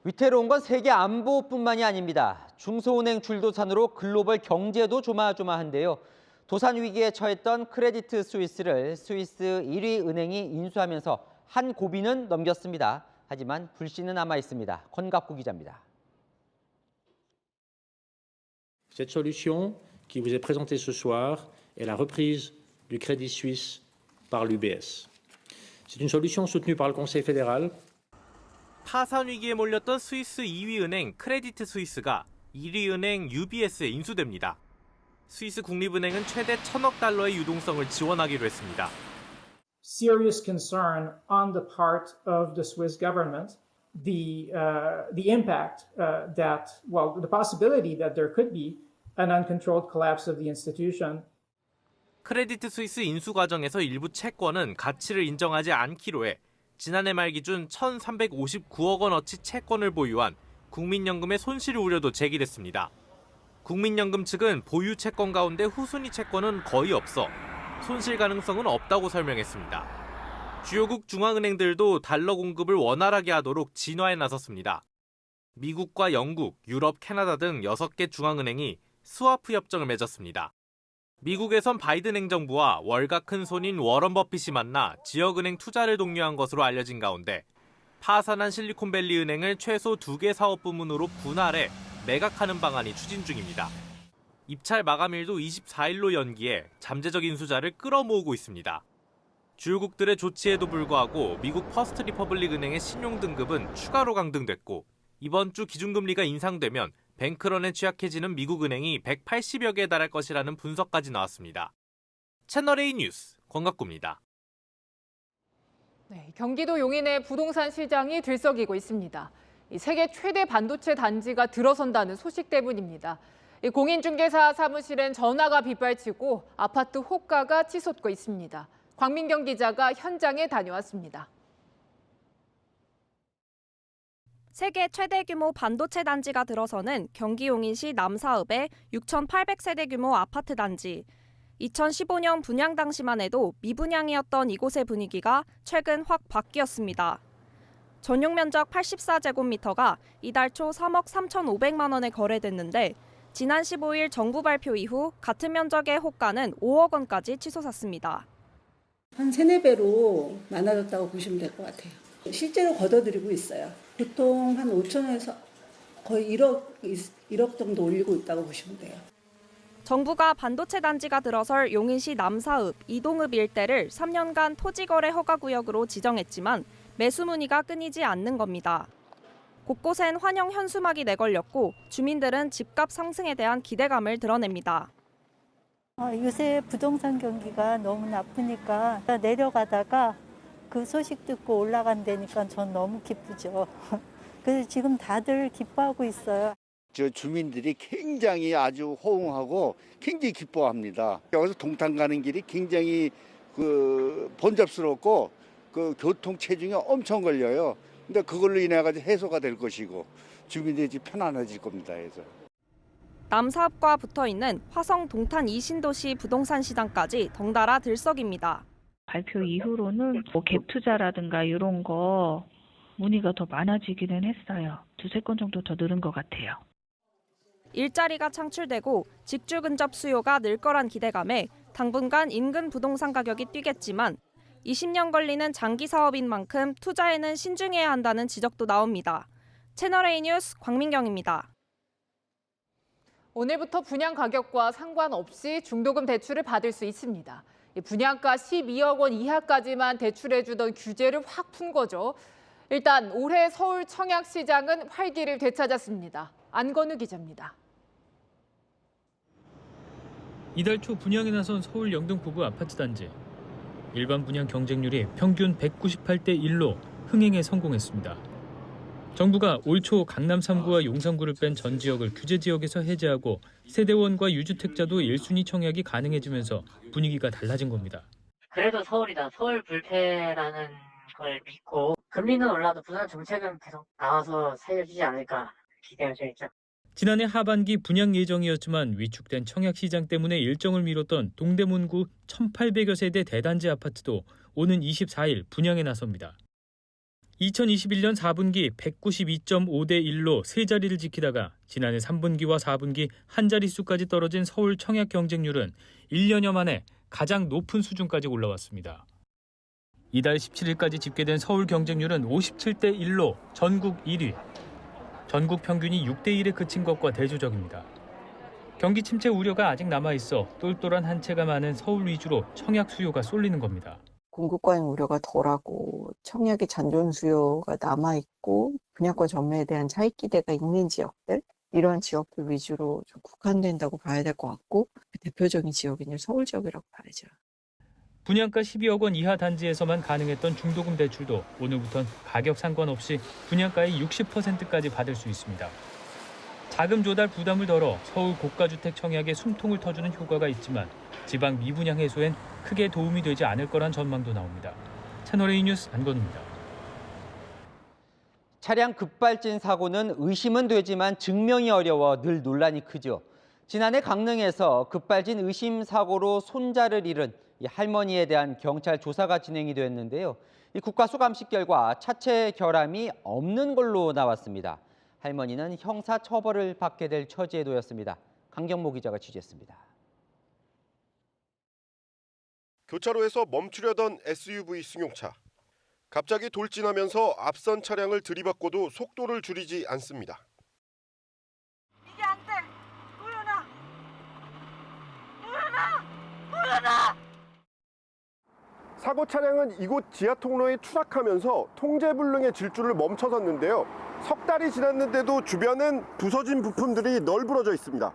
위태로운 건 세계 안보뿐만이 아닙니다. 중소은행 줄도산으로 글로벌 경제도 조마조마한데요. 도산 위기에 처했던 크레디트 스위스를 스위스 1위 은행이 인수하면서 한 고비는 넘겼습니다. 하지만 불씨는 남아 있습니다. 권갑구 기자입니다. Cette solution qui vous est présentée ce soir est la reprise du Crédit Suisse par l'UBS. C'est une solution soutenue par le Conseil fédéral. 파산 위기에 몰렸던 스위스 2위 은행 크레디트 스위스가 1위 은행 UBS에 인수됩니다. 스위스 국립은행은 최대 1,000억 달러의 유동성을 지원하기로 했습니다. Serious concern on the part of the Swiss government, the impact the possibility that there could be an uncontrolled collapse of the institution. 크레디트 스위스 인수 과정에서 일부 채권은 가치를 인정하지 않기로 해 지난해 말 기준 1,359억 원어치 채권을 보유한 국민연금의 손실 우려도 제기됐습니다. 국민연금 측은 보유 채권 가운데 후순위 채권은 거의 없어 손실 가능성은 없다고 설명했습니다. 주요국 중앙은행들도 달러 공급을 원활하게 하도록 진화에 나섰습니다. 미국과 영국, 유럽, 캐나다 등 6개 중앙은행이 스와프 협정을 맺었습니다. 미국에선 바이든 행정부와 월가 큰 손인 워런 버핏이 만나 지역은행 투자를 독려한 것으로 알려진 가운데 파산한 실리콘밸리 은행을 최소 2개 사업 부문으로 분할해 매각하는 방안이 추진 중입니다. 입찰 마감일도 24일로 연기해 잠재적 인수자를 끌어모으고 있습니다. 주요국들의 조치에도 불구하고 미국 퍼스트 리퍼블릭 은행의 신용 등급은 추가로 강등됐고 이번 주 기준금리가 인상되면 뱅크런에 취약해지는 미국 은행이 180여 개에 달할 것이라는 분석까지 나왔습니다. 채널A 뉴스 권갑구입니다. 네, 경기도 용인의 부동산 시장이 들썩이고 있습니다. 세계 최대 반도체 단지가 들어선다는 소식 때문입니다. 공인중개사 사무실엔 전화가 빗발치고 아파트 호가가 치솟고 있습니다. 광민경 기자가 현장에 다녀왔습니다. 세계 최대 규모 반도체 단지가 들어서는 경기 용인시 남사읍의 6,800세대 규모 아파트 단지. 2015년 분양 당시만 해도 미분양이었던 이곳의 분위기가 최근 확 바뀌었습니다. 전용 면적 84제곱미터가 이달 초 3억 3,500만 원에 거래됐는데 지난 15일 정부 발표 이후 같은 면적의 호가는 5억 원까지 치솟았습니다. 한 3-4배로 많아졌다고 보시면 될 것 같아요. 실제로 걷어들이고 있어요. 보통 한 5천에서 거의 1억 정도 올리고 있다고 보시면 돼요. 정부가 반도체 단지가 들어설 용인시 남사읍, 이동읍 일대를 3년간 토지거래 허가구역으로 지정했지만 매수 문의가 끊이지 않는 겁니다. 곳곳엔 환영 현수막이 내걸렸고 주민들은 집값 상승에 대한 기대감을 드러냅니다. 요새 부동산 경기가 너무 나쁘니까 내려가다가 그 소식 듣고 올라간다니까 전 너무 기쁘죠. 그래서 지금 다들 기뻐하고 있어요. 저 주민들이 굉장히 아주 호응하고 굉장히 기뻐합니다. 여기서 동탄 가는 길이 굉장히 번잡스럽고 교통 체중이 엄청 걸려요. 근데 그걸로 인해 가지고 해소가 될 것이고 주민들이 편안해질 겁니다. 그래서. 남사읍과 붙어있는 화성 동탄 2신도시 부동산 시장까지 덩달아 들썩입니다. 발표 이후로는 갭 투자라든가 이런 거 문의가 더 많아지기는 했어요. 두세 건 정도 더 늘은 것 같아요. 일자리가 창출되고 직주 근접 수요가 늘 거란 기대감에 당분간 인근 부동산 가격이 뛰겠지만 20년 걸리는 장기 사업인 만큼 투자에는 신중해야 한다는 지적도 나옵니다. 채널A 뉴스 광민경입니다. 오늘부터 분양 가격과 상관없이 중도금 대출을 받을 수 있습니다. 분양가 12억 원 이하까지만 대출해주던 규제를 확 푼 거죠. 일단 올해 서울 청약시장은 활기를 되찾았습니다. 안건우 기자입니다. 이달 초 분양에 나선 서울 영등 부부 아파트 단지. 일반 분양 경쟁률이 평균 198대 1로 흥행에 성공했습니다. 정부가 올 초 강남 3구와 용산구를 뺀 전 지역을 규제 지역에서 해제하고 세대원과 유주택자도 1순위 청약이 가능해지면서 분위기가 달라진 겁니다. 그래도 서울이다. 서울 불패라는 걸 믿고 금리는 올라도 부산 정책은 계속 나와서 살려주지 않을까 기대가 좀 있죠. 지난해 하반기 분양 예정이었지만 위축된 청약시장 때문에 일정을 미뤘던 동대문구 1,800여 세대 대단지 아파트도 오는 24일 분양에 나섭니다. 2021년 4분기 192.5대 1로 세 자리를 지키다가 지난해 3분기와 4분기 한 자릿수까지 떨어진 서울 청약 경쟁률은 1년여 만에 가장 높은 수준까지 올라왔습니다. 이달 17일까지 집계된 서울 경쟁률은 57대 1로 전국 1위. 전국 평균이 6대 1에 그친 것과 대조적입니다. 경기 침체 우려가 아직 남아있어 똘똘한 한 채가 많은 서울 위주로 청약 수요가 쏠리는 겁니다. 공급과의 우려가 덜하고 청약의 잔존 수요가 남아있고 분양권 전매에 대한 차익 기대가 있는 지역들, 이러한 지역들 위주로 좀 국한된다고 봐야 될 것 같고 대표적인 지역인 서울 지역이라고 봐야죠. 분양가 12억 원 이하 단지에서만 가능했던 중도금 대출도 오늘부턴 가격 상관없이 분양가의 60%까지 받을 수 있습니다. 자금 조달 부담을 덜어 서울 고가주택 청약에 숨통을 터주는 효과가 있지만 지방 미분양 해소엔 크게 도움이 되지 않을 거란 전망도 나옵니다. 채널A 뉴스 안건우입니다. 차량 급발진 사고는 의심은 되지만 증명이 어려워 늘 논란이 크죠. 지난해 강릉에서 급발진 의심 사고로 손자를 잃은 이 할머니에 대한 경찰 조사가 진행이 됐는데요. 이 국가수감식 결과 차체 결함이 없는 걸로 나왔습니다. 할머니는 형사 처벌을 받게 될 처지에 놓였습니다. 강경모 기자가 취재했습니다. 교차로에서 멈추려던 SUV 승용차. 갑자기 돌진하면서 앞선 차량을 들이받고도 속도를 줄이지 않습니다. 이게 안 돼. 우연아. 우연아. 우연아. 사고 차량은 이곳 지하 통로에 추락하면서 통제불능의 질주를 멈춰섰는데요. 석 달이 지났는데도 주변은 부서진 부품들이 널브러져 있습니다.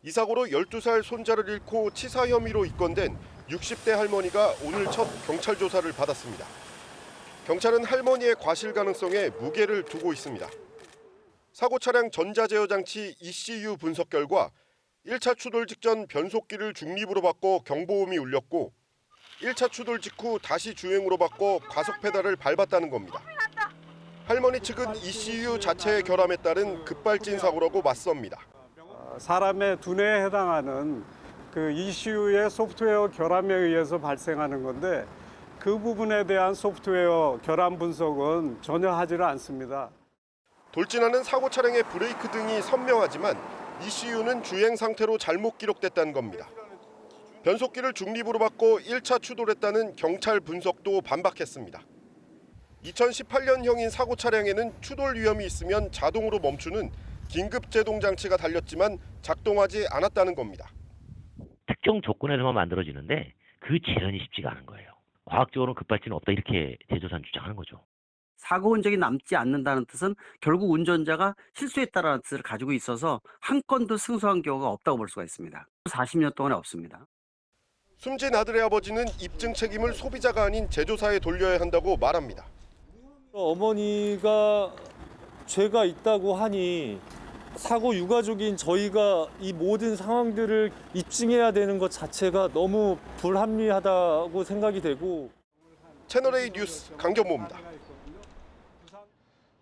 이 사고로 12살 손자를 잃고 치사 혐의로 입건된 60대 할머니가 오늘 첫 경찰 조사를 받았습니다. 경찰은 할머니의 과실 가능성에 무게를 두고 있습니다. 사고 차량 전자제어 장치 ECU 분석 결과 1차 추돌 직전 변속기를 중립으로 바꿔 경보음이 울렸고 1차 추돌 직후 다시 주행으로 바꿔 과속 페달을 밟았다는 겁니다. 할머니 측은 ECU 자체의 결함에 따른 급발진 사고라고 맞섭니다. 사람의 두뇌에 해당하는 그 ECU의 소프트웨어 결함에 의해서 발생하는 건데 그 부분에 대한 소프트웨어 결함 분석은 전혀 하지를 않습니다. 돌진하는 사고 차량의 브레이크 등이 선명하지만 ECU는 주행 상태로 잘못 기록됐다는 겁니다. 변속기를 중립으로 바꿔 1차 추돌했다는 경찰 분석도 반박했습니다. 2018년형인 사고 차량에는 추돌 위험이 있으면 자동으로 멈추는 긴급 제동 장치가 달렸지만 작동하지 않았다는 겁니다. 특정 조건에서만 만들어지는데 그 재현이 쉽지가 않은 거예요. 과학적으로는 급발진은 없다 이렇게 제조사는 주장하는 거죠. 사고 흔적이 남지 않는다는 뜻은 결국 운전자가 실수했다는 뜻을 가지고 있어서 한 건도 승소한 경우가 없다고 볼 수가 있습니다. 40년 동안에 없습니다. 숨진 아들의 아버지는 입증 책임을 소비자가 아닌 제조사에 돌려야 한다고 말합니다. 어머니가 죄가 있다고 하니 사고 유가족인 저희가 이 모든 상황들을 입증해야 되는 것 자체가 너무 불합리하다고 생각이 되고. 채널A 뉴스 강경모입니다.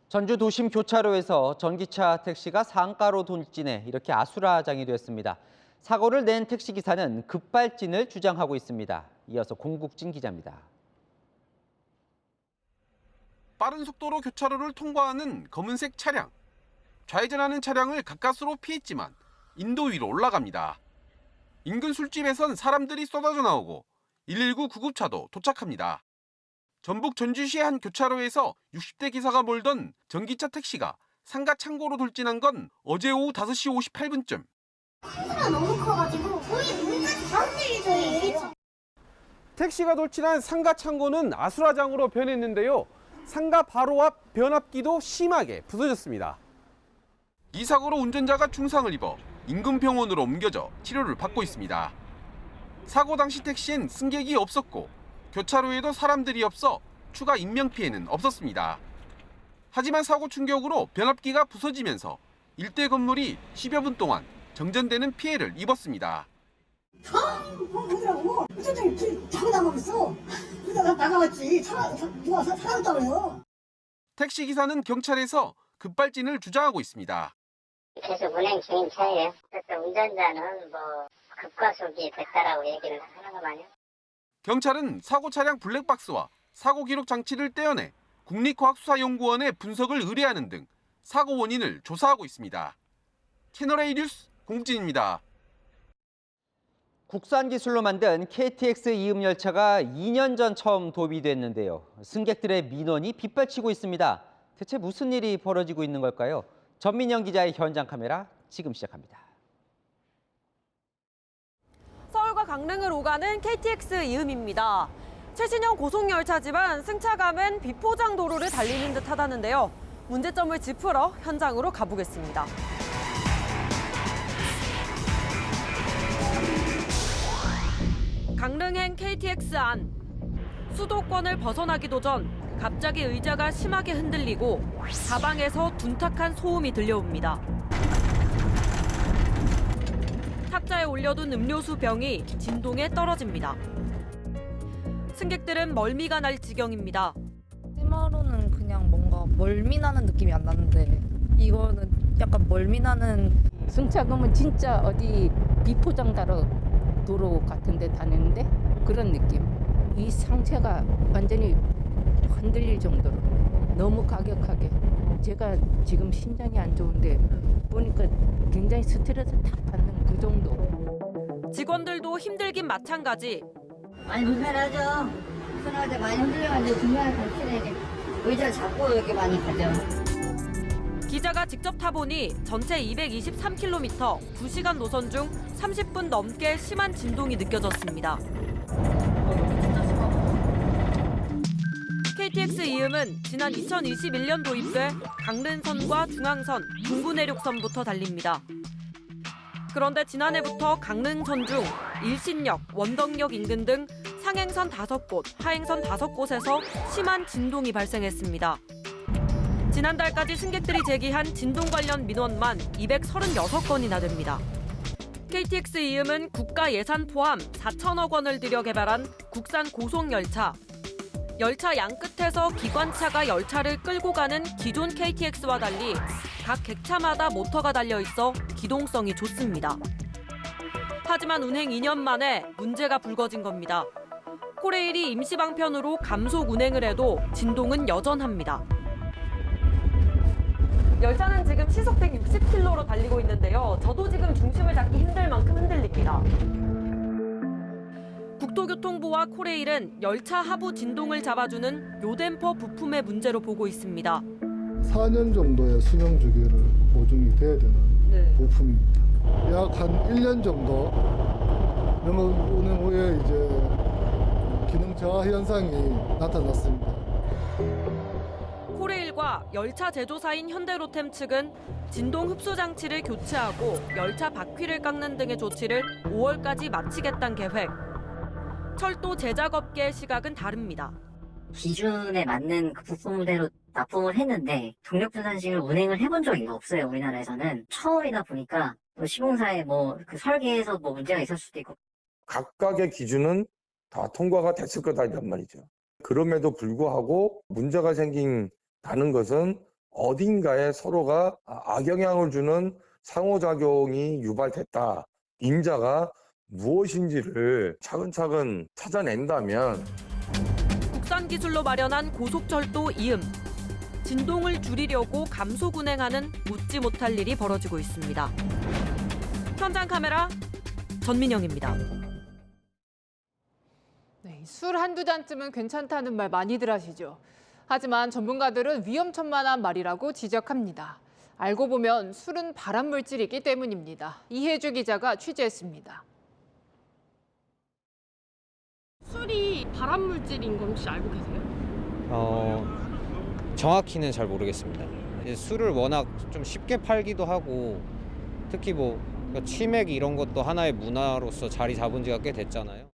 전주 도심 교차로에서 전기차 택시가 상가로 돌진해 이렇게 아수라장이 됐습니다. 사고를 낸 택시기사는 급발진을 주장하고 있습니다. 이어서 공국진 기자입니다. 빠른 속도로 교차로를 통과하는 검은색 차량. 좌회전하는 차량을 가까스로 피했지만 인도 위로 올라갑니다. 인근 술집에선 사람들이 쏟아져 나오고 119 구급차도 도착합니다. 전북 전주시의 한 교차로에서 60대 기사가 몰던 전기차 택시가 상가 창고로 돌진한 건 어제 오후 5시 58분쯤. 소리가 너무 커가지고 거의 문까지 다 흔들리죠. 택시가 돌진한 상가 창고는 아수라장으로 변했는데요. 상가 바로 앞 변압기도 심하게 부서졌습니다. 이 사고로 운전자가 중상을 입어 인근 병원으로 옮겨져 치료를 받고 있습니다. 사고 당시 택시엔 승객이 없었고 교차로에도 사람들이 없어 추가 인명피해는 없었습니다. 하지만 사고 충격으로 변압기가 부서지면서 일대 건물이 10여 분 동안 정전되는 피해를 입었습니다. 그러더라고. 어쨌든 길 자고 나가겠어. 그러다가 나가봤지. 누가 사람있다고 그래요. 택시기사는 경찰에서 급발진을 주장하고 있습니다. 계속 운행 중인 차예요. 그래서 운전자는 급과속이 됐다라고 얘기를 하는 거 아니에요? 경찰은 사고 차량 블랙박스와 사고 기록 장치를 떼어내 국립과학수사연구원에 분석을 의뢰하는 등 사고 원인을 조사하고 있습니다. 채널A 뉴스 공국진입니다. 국산 기술로 만든 KTX 이음 열차가 2년 전 처음 도입됐는데요. 승객들의 민원이 빗발치고 있습니다. 대체 무슨 일이 벌어지고 있는 걸까요? 전민영 기자의 현장 카메라 지금 시작합니다. 서울과 강릉을 오가는 KTX 이음입니다. 최신형 고속열차지만 승차감은 비포장 도로를 달리는 듯 하다는데요. 문제점을 짚으러 현장으로 가보겠습니다. 강릉행 KTX 안. 수도권을 벗어나기도 전 갑자기 의자가 심하게 흔들리고 사방에서 둔탁한 소음이 들려옵니다. 탁자에 올려둔 음료수 병이 진동에 떨어집니다. 승객들은 멀미가 날 지경입니다. 찜마로는 그냥 뭔가 멀미나는 느낌이 안 나는데 이거는 약간 멀미나는. 승차감은 진짜 어디 비포장 도로 같은 데 다니는데 그런 느낌. 이 상체가 완전히 흔들릴 정도로 너무 가격하게. 제가 지금 심장이 안 좋은데 보니까 굉장히 스트레스 탁 받는 그 정도. 직원들도 힘들긴 마찬가지. 많이 불편하죠. 불편하게 많이 흔들려가지고 중간에 걸치는 의자를 잡고 이렇게 많이 가죠. 기자가 직접 타보니 전체 223km, 2시간 노선 중 30분 넘게 심한 진동이 느껴졌습니다. KTX 이음은 지난 2021년 도입돼 강릉선과 중앙선, 중부내륙선부터 달립니다. 그런데 지난해부터 강릉선 중 일신역, 원덕역 인근 등 상행선 5곳, 하행선 5곳에서 심한 진동이 발생했습니다. 지난달까지 승객들이 제기한 진동 관련 민원만 236건이나 됩니다. KTX 이음은 국가 예산 포함 4천억 원을 들여 개발한 국산 고속열차. 열차 양끝에서 기관차가 열차를 끌고 가는 기존 KTX와 달리 각 객차마다 모터가 달려 있어 기동성이 좋습니다. 하지만 운행 2년 만에 문제가 불거진 겁니다. 코레일이 임시 방편으로 감속 운행을 해도 진동은 여전합니다. 열차는 지금 시속 160km로 달리고 있는데요. 저도 지금 중심을 잡기 힘들 만큼 흔들립니다. 국토교통부와 코레일은 열차 하부 진동을 잡아주는 요댐퍼 부품의 문제로 보고 있습니다. 4년 정도의 수명 주기를 보증이 돼야 되는 부품입니다. 약 한 1년 정도 영업 운행 후에 이제 기능 저하 현상이 나타났습니다. 코레일과 열차 제조사인 현대로템 측은 진동 흡수 장치를 교체하고 열차 바퀴를 깎는 등의 조치를 5월까지 마치겠다는 계획. 철도 제작업계의 시각은 다릅니다. 기준에 맞는 그 부품대로 납품을 했는데 동력분산식을 운행을 해본 적이 없어요. 우리나라에서는 처음이다 보니까 또 시공사에 뭐 그 설계에서 뭐 문제가 있을 수도 있고. 각각의 기준은 다 통과가 됐을 거다란 말이죠. 그럼에도 불구하고 문제가 생긴다는 것은 어딘가에 서로가 악영향을 주는 상호작용이 유발됐다. 임자가 무엇인지를 차근차근 찾아낸다면 국산 기술로 마련한 고속철도 이음. 진동을 줄이려고 감속 운행하는 묻지 못할 일이 벌어지고 있습니다. 현장 카메라 전민영입니다. 네, 술 한두 잔쯤은 괜찮다는 말 많이들 하시죠. 하지만 전문가들은 위험천만한 말이라고 지적합니다. 알고 보면 술은 발암물질이기 때문입니다. 이혜주 기자가 취재했습니다. 술이 발암물질인 건 혹시 알고 계세요? 정확히는 잘 모르겠습니다. 술을 워낙 좀 쉽게 팔기도 하고 특히 뭐 치맥 이런 것도 하나의 문화로서 자리 잡은 지가 꽤 됐잖아요.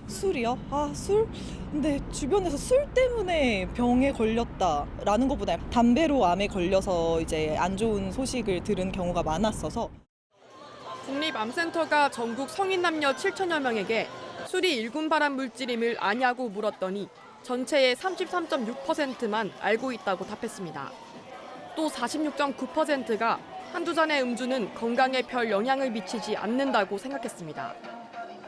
술이요? 술? 근데 주변에서 술 때문에 병에 걸렸다라는 것보다 담배로 암에 걸려서 이제 안 좋은 소식을 들은 경우가 많았어서. 국립암센터가 전국 성인 남녀 7천여 명에게 술이 일군 발암 물질임을 아냐고 물었더니 전체의 33.6%만 알고 있다고 답했습니다. 또 46.9%가 한두 잔의 음주는 건강에 별 영향을 미치지 않는다고 생각했습니다.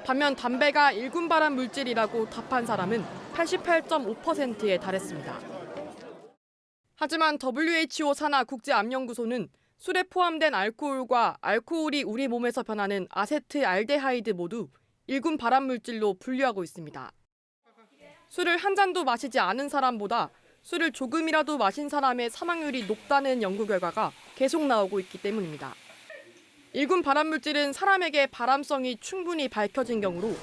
반면 담배가 일군 발암 물질이라고 답한 사람은 88.5%에 달했습니다. 하지만 WHO 산하 국제암연구소는 술에 포함된 알코올과 알코올이 우리 몸에서 변하는 아세트알데하이드 모두 일군 발암 물질로 분류하고 있습니다. 술을 한 잔도 마시지 않은 사람보다 술을 조금이라도 마신 사람의 사망률이 높다는 연구 결과가 계속 나오고 있기 때문입니다. 일군 발암물질은 사람에게 발암성이 충분히 밝혀진 경우로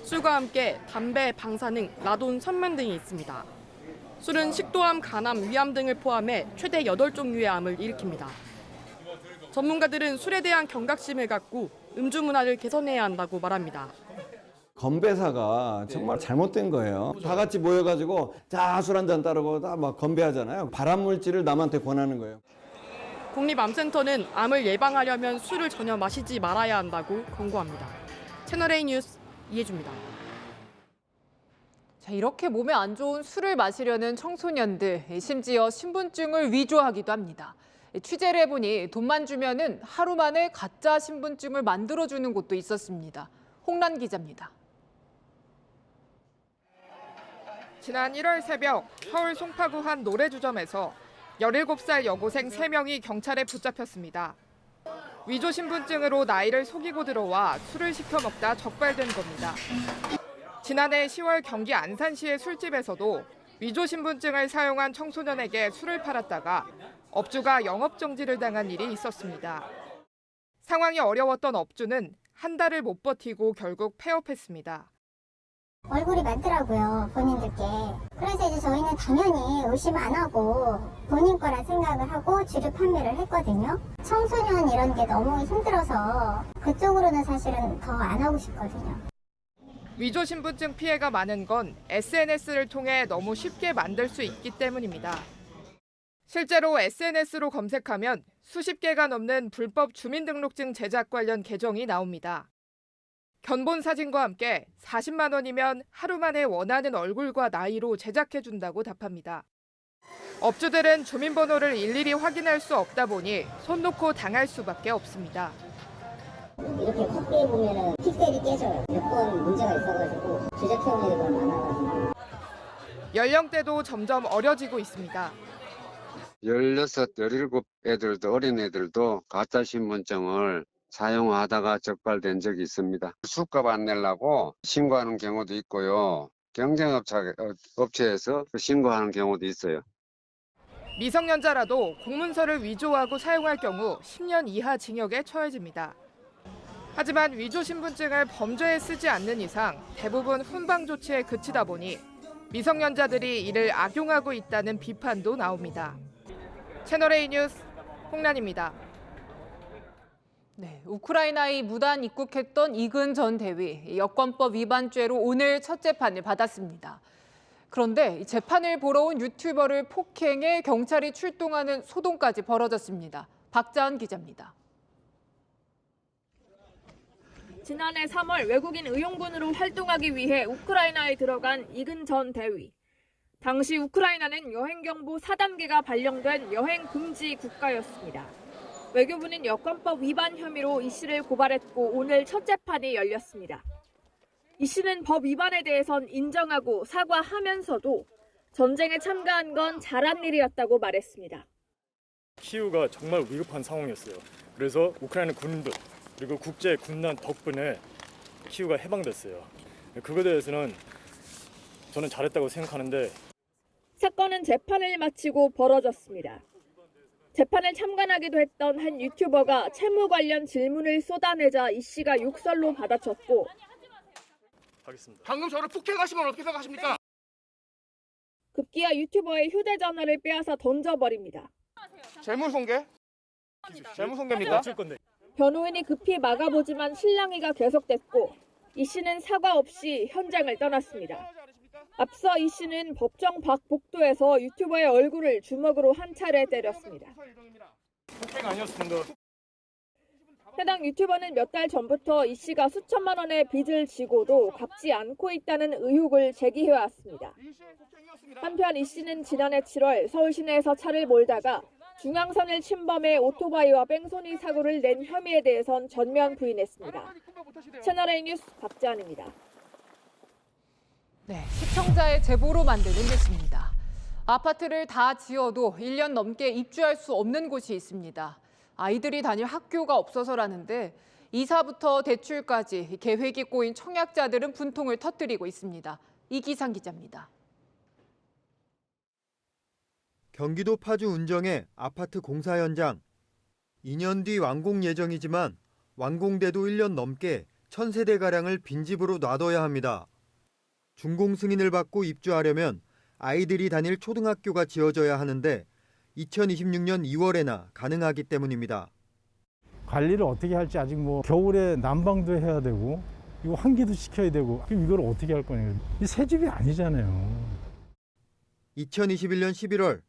술과 함께 담배, 방사능, 라돈, 선면 등이 있습니다. 술은 식도암, 간암, 위암 등을 포함해 최대 8종류의 암을 일으킵니다. 전문가들은 술에 대한 경각심을 갖고 음주 문화를 개선해야 한다고 말합니다. 건배사가 정말 잘못된 거예요. 다 같이 모여가지고 자, 술 한잔 따르고 다 막 건배하잖아요. 발암물질을 남한테 권하는 거예요. 국립암센터는 암을 예방하려면 술을 전혀 마시지 말아야 한다고 권고합니다. 채널A 뉴스 이혜주입니다. 자, 이렇게 몸에 안 좋은 술을 마시려는 청소년들, 심지어 신분증을 위조하기도 합니다. 취재를 해보니 돈만 주면은 하루 만에 가짜 신분증을 만들어주는 곳도 있었습니다. 홍란 기자입니다. 지난 1월 새벽 서울 송파구 한 노래주점에서 17살 여고생 3명이 경찰에 붙잡혔습니다. 위조 신분증으로 나이를 속이고 들어와 술을 시켜 먹다 적발된 겁니다. 지난해 10월 경기 안산시의 술집에서도 위조 신분증을 사용한 청소년에게 술을 팔았다가 업주가 영업정지를 당한 일이 있었습니다. 상황이 어려웠던 업주는 한 달을 못 버티고 결국 폐업했습니다. 얼굴이 맞더라고요, 본인들께. 그래서 이제 저희는 당연히 의심 안 하고 본인 거라 생각을 하고 주류 판매를 했거든요. 청소년 이런 게 너무 힘들어서 그쪽으로는 사실은 더 안 하고 싶거든요. 위조 신분증 피해가 많은 건 SNS를 통해 너무 쉽게 만들 수 있기 때문입니다. 실제로 SNS로 검색하면 수십 개가 넘는 불법 주민등록증 제작 관련 계정이 나옵니다. 견본 사진과 함께 40만 원이면 하루 만에 원하는 얼굴과 나이로 제작해준다고 답합니다. 업주들은 주민번호를 일일이 확인할 수 없다 보니 손 놓고 당할 수밖에 없습니다. 이렇게 확대해 보면은 픽셀이 깨져요. 몇 번 문제가 있어가지고 주제표현이 많아가지고. 연령대도 점점 어려지고 있습니다. 16, 17 애들도 어린 애들도 가짜 신분증을 사용하다가 적발된 적이 있습니다. 술값 안 내려고 신고하는 경우도 있고요. 경쟁업체에서 신고하는 경우도 있어요. 미성년자라도 공문서를 위조하고 사용할 경우 10년 이하 징역에 처해집니다. 하지만 위조 신분증을 범죄에 쓰지 않는 이상 대부분 훈방 조치에 그치다 보니 미성년자들이 이를 악용하고 있다는 비판도 나옵니다. 채널A 뉴스 홍란입니다. 네, 우크라이나에 무단 입국했던 이근 전 대위, 여권법 위반죄로 오늘 첫 재판을 받았습니다. 그런데 이 재판을 보러 온 유튜버를 폭행해 경찰이 출동하는 소동까지 벌어졌습니다. 박자은 기자입니다. 지난해 3월 외국인 의용군으로 활동하기 위해 우크라이나에 들어간 이근 전 대위. 당시 우크라이나는 여행경보 4단계가 발령된 여행 금지 국가였습니다. 외교부는 여권법 위반 혐의로 이 씨를 고발했고 오늘 첫 재판이 열렸습니다. 이 씨는 법 위반에 대해선 인정하고 사과하면서도 전쟁에 참가한 건 잘한 일이었다고 말했습니다. 키우가 정말 위급한 상황이었어요. 그래서 우크라이나 군인들 그리고 국제 군단 덕분에 키우가 해방됐어요. 그거에 대해서는 저는 잘했다고 생각하는데. 사건은 재판을 마치고 벌어졌습니다. 재판을 참관하기도 했던 한 유튜버가 채무 관련 질문을 쏟아내자 이 씨가 욕설로 받아쳤고 하겠습니다. 방금 저를 폭행하시면 어떻게 생각하십니까? 급기야 유튜버의 휴대전화를 빼앗아 던져버립니다. 재물손괴? 재물손괴입니까? 변호인이 급히 막아보지만 실랑이가 계속됐고 이 씨는 사과 없이 현장을 떠났습니다. 앞서 이 씨는 법정 밖 복도에서 유튜버의 얼굴을 주먹으로 한 차례 때렸습니다. 폭행 아니었습니다. 해당 유튜버는 몇 달 전부터 이 씨가 수천만 원의 빚을 지고도 갚지 않고 있다는 의혹을 제기해왔습니다. 한편 이 씨는 지난해 7월 서울 시내에서 차를 몰다가 중앙선을 침범해 오토바이와 뺑소니 사고를 낸 혐의에 대해선 전면 부인했습니다. 채널A 뉴스 박지안입니다. 네, 시청자의 제보로 만드는 뉴스입니다. 아파트를 다 지어도 1년 넘게 입주할 수 없는 곳이 있습니다. 아이들이 다닐 학교가 없어서라는데 이사부터 대출까지 계획이 꼬인 청약자들은 분통을 터뜨리고 있습니다. 이기상 기자입니다. 경기도 파주 운정의 아파트 공사 현장. 2년 뒤 완공 예정이지만 완공돼도 1년 넘게 1000세대가량을 빈집으로 놔둬야 합니다. 준공 승인을 받고 입주하려면 아이들이 다닐 초등학교가 지어져야 하는데 2026년 2월에나 가능하기 때문입니다. 관리를 어떻게 할지 아직 겨울에 난방도 해야 되고 이거 환기도 시켜야 되고 이걸 어떻게 할 거냐. 이 새 집이 아니잖아요. 2021년 11월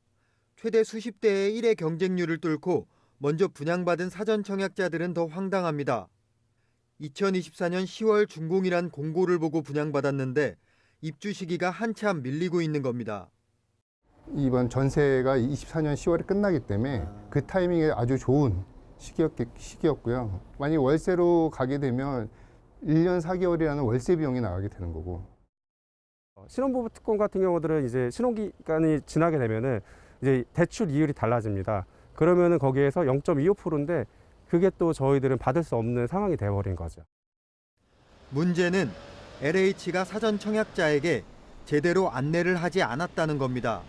최대 수십 대의 1회 경쟁률을 뚫고 먼저 분양받은 사전 청약자들은 더 황당합니다. 2024년 10월 준공이란 공고를 보고 분양받았는데 입주 시기가 한참 밀리고 있는 겁니다. 이번 전세가 24년 10월에 끝나기 때문에 그 타이밍에 아주 좋은 시기였고요. 만약 월세로 가게 되면 1년 4개월이라는 월세 비용이 나가게 되는 거고. 신혼부부 특권 같은 경우들은 이제 신혼기간이 지나게 되면은 이제 대출 이율이 달라집니다. 그러면은 거기에서 0.25%인데 그게 또 저희들은 받을 수 없는 상황이 되어버린 거죠. 문제는 LH가 사전 청약자에게 제대로 안내를 하지 않았다는 겁니다.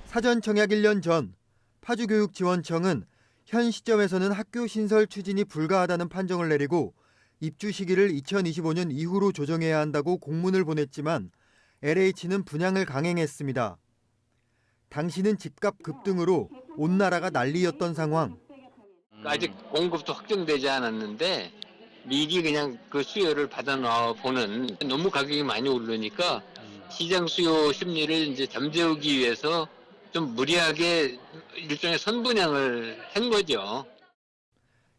사전 청약 1년 전 파주교육지원청은 현 시점에서는 학교 신설 추진이 불가하다는 판정을 내리고 입주 시기를 2025년 이후로 조정해야 한다고 공문을 보냈지만 LH는 분양을 강행했습니다. 당시는 집값 급등으로 온 나라가 난리였던 상황. 아직 공급도 확정되지 않았는데 미리 그냥 그 수요를 받아놔 보는 너무 가격이 많이 오르니까 시장 수요 심리를 이제 잠재우기 위해서 좀 무리하게 일종의 선분양을 한 거죠.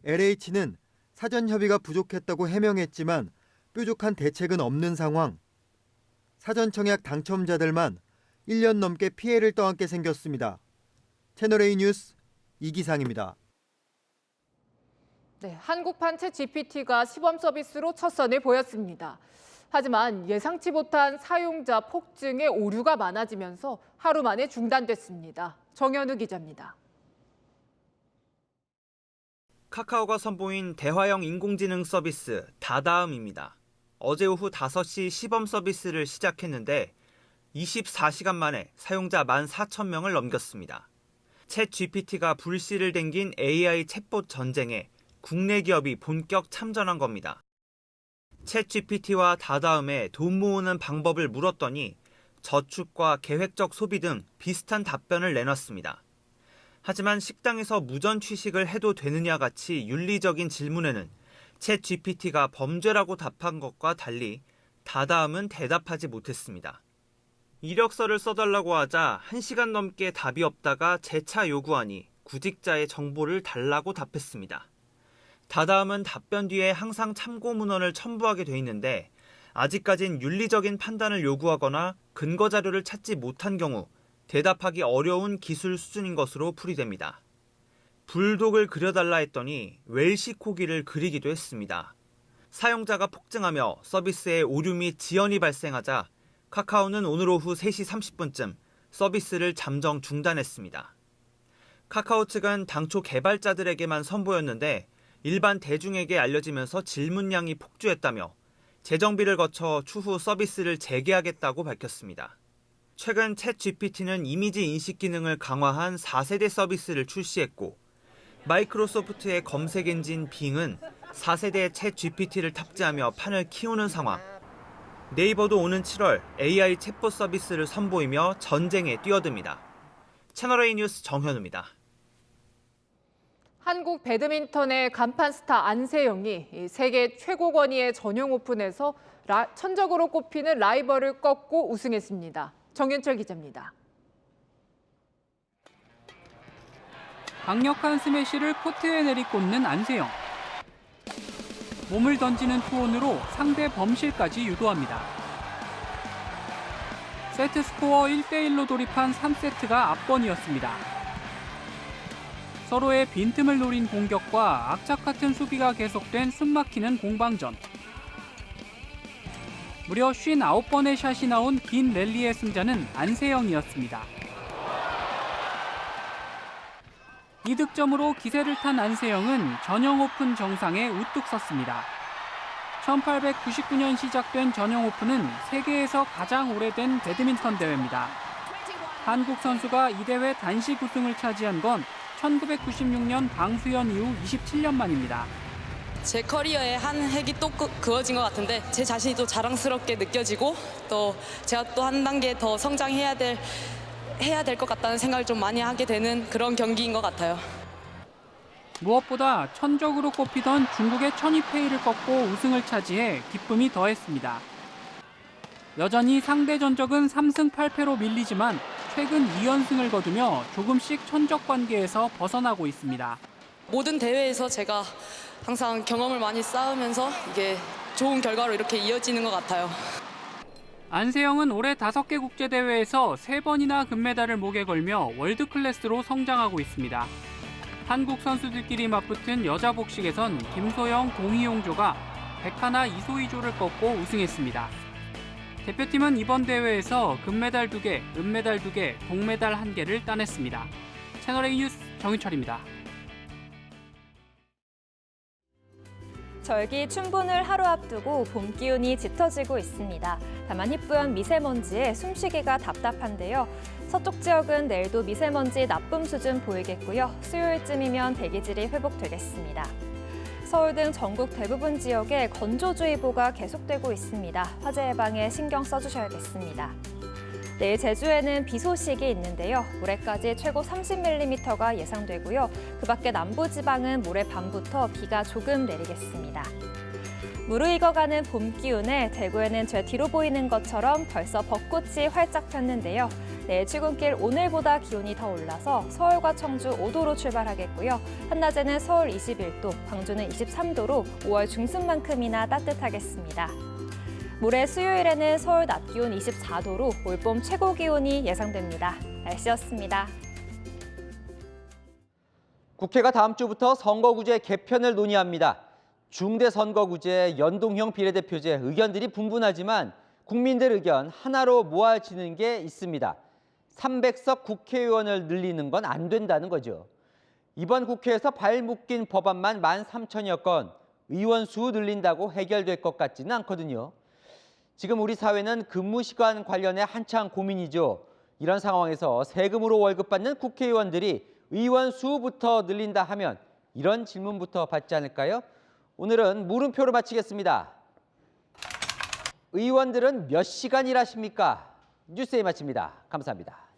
LH는 사전 협의가 부족했다고 해명했지만 뾰족한 대책은 없는 상황. 사전 청약 당첨자들만 1년 넘게 피해를 떠안게 생겼습니다. 채널A 뉴스 이기상입니다. 네, 한국판 챗GPT가 시범 서비스로 첫 선을 보였습니다. 하지만 예상치 못한 사용자 폭증에 오류가 많아지면서 하루 만에 중단됐습니다. 정현우 기자입니다. 카카오가 선보인 대화형 인공지능 서비스 다다음입니다. 어제 오후 5시 시범 서비스를 시작했는데 24시간 만에 사용자 14,000명을 넘겼습니다. 챗GPT가 불씨를 댕긴 AI 챗봇 전쟁에 국내 기업이 본격 참전한 겁니다. 챗GPT와 다다음에 돈 모으는 방법을 물었더니 저축과 계획적 소비 등 비슷한 답변을 내놨습니다. 하지만 식당에서 무전 취식을 해도 되느냐 같이 윤리적인 질문에는 챗GPT가 범죄라고 답한 것과 달리 다다음은 대답하지 못했습니다. 이력서를 써달라고 하자 1시간 넘게 답이 없다가 재차 요구하니 구직자의 정보를 달라고 답했습니다. 다다음은 답변 뒤에 항상 참고 문헌을 첨부하게 돼 있는데 아직까진 윤리적인 판단을 요구하거나 근거 자료를 찾지 못한 경우 대답하기 어려운 기술 수준인 것으로 풀이됩니다. 불독을 그려달라 했더니 웰시 코기를 그리기도 했습니다. 사용자가 폭증하며 서비스에 오류 및 지연이 발생하자 카카오는 오늘 오후 3시 30분쯤 서비스를 잠정 중단했습니다. 카카오 측은 당초 개발자들에게만 선보였는데 일반 대중에게 알려지면서 질문량이 폭주했다며 재정비를 거쳐 추후 서비스를 재개하겠다고 밝혔습니다. 최근 챗GPT는 이미지 인식 기능을 강화한 4세대 서비스를 출시했고 마이크로소프트의 검색 엔진 빙은 4세대 챗GPT를 탑재하며 판을 키우는 상황. 네이버도 오는 7월 AI 챗봇 서비스를 선보이며 전쟁에 뛰어듭니다. 채널A 뉴스 정현우입니다. 한국 배드민턴의 간판 스타 안세영이 세계 최고 권위의 전용 오픈에서 천적으로 꼽히는 라이벌을 꺾고 우승했습니다. 정윤철 기자입니다. 강력한 스매시를 코트에 내리꽂는 안세영. 몸을 던지는 투혼으로 상대 범실까지 유도합니다. 세트 스코어 1대1로 돌입한 3세트가 압권이었습니다. 서로의 빈틈을 노린 공격과 악착 같은 수비가 계속된 숨막히는 공방전. 무려 59번의 샷이 나온 긴 랠리의 승자는 안세영이었습니다. 이득점으로 기세를 탄 안세영은 전용 오픈 정상에 우뚝 섰습니다. 1899년 시작된 전용 오픈은 세계에서 가장 오래된 배드민턴 대회입니다. 한국 선수가 이 대회 단식 우승을 차지한 건 1996년 방수연 이후 27년 만입니다. 제 커리어에 한 획이 또 그어진 것 같은데 제 자신이 또 자랑스럽게 느껴지고 또 제가 또 한 단계 더 성장해야 될 것 같다는 생각을 좀 많이 하게 되는 그런 경기인 것 같아요. 무엇보다 천적으로 꼽히던 중국의 천이페이를 꺾고 우승을 차지해 기쁨이 더했습니다. 여전히 상대 전적은 3승 8패로 밀리지만 최근 2연승을 거두며 조금씩 천적 관계에서 벗어나고 있습니다. 모든 대회에서 제가 항상 경험을 많이 쌓으면서 이게 좋은 결과로 이렇게 이어지는 것 같아요. 안세영은 올해 5개 국제대회에서 3번이나 금메달을 목에 걸며 월드클래스로 성장하고 있습니다. 한국 선수들끼리 맞붙은 여자 복식에선 김소영, 동희용조가 백하나 이소희조를 꺾고 우승했습니다. 대표팀은 이번 대회에서 금메달 2개, 은메달 2개, 동메달 1개를 따냈습니다. 채널A 뉴스 정유철입니다. 절기 춘분을 하루 앞두고 봄 기운이 짙어지고 있습니다. 다만 희뿌연 미세먼지에 숨쉬기가 답답한데요. 서쪽 지역은 내일도 미세먼지 나쁨 수준 보이겠고요. 수요일쯤이면 대기질이 회복되겠습니다. 서울 등 전국 대부분 지역에 건조주의보가 계속되고 있습니다. 화재 예방에 신경 써주셔야겠습니다. 내일 제주에는 비 소식이 있는데요. 모레까지 최고 30mm가 예상되고요. 그 밖에 남부지방은 모레 밤부터 비가 조금 내리겠습니다. 무르익어가는 봄 기운에 대구에는 제 뒤로 보이는 것처럼 벌써 벚꽃이 활짝 폈는데요. 내일 출근길 오늘보다 기온이 더 올라서 서울과 청주 5도로 출발하겠고요. 한낮에는 서울 21도, 광주는 23도로 5월 중순만큼이나 따뜻하겠습니다. 모레 수요일에는 서울 낮 기온 24도로 올봄 최고 기온이 예상됩니다. 날씨였습니다. 국회가 다음 주부터 선거구제 개편을 논의합니다. 중대선거구제, 연동형 비례대표제 의견들이 분분하지만 국민들 의견 하나로 모아지는 게 있습니다. 300석 국회의원을 늘리는 건 안 된다는 거죠. 이번 국회에서 발 묶인 법안만 13,000여 건, 의원 수 늘린다고 해결될 것 같지는 않거든요. 지금 우리 사회는 근무 시간 관련해 한창 고민이죠. 이런 상황에서 세금으로 월급 받는 국회의원들이 의원 수부터 늘린다 하면 이런 질문부터 받지 않을까요? 오늘은 물음표로 마치겠습니다. 의원들은 몇 시간 일하십니까? 뉴스에 마칩니다. 감사합니다.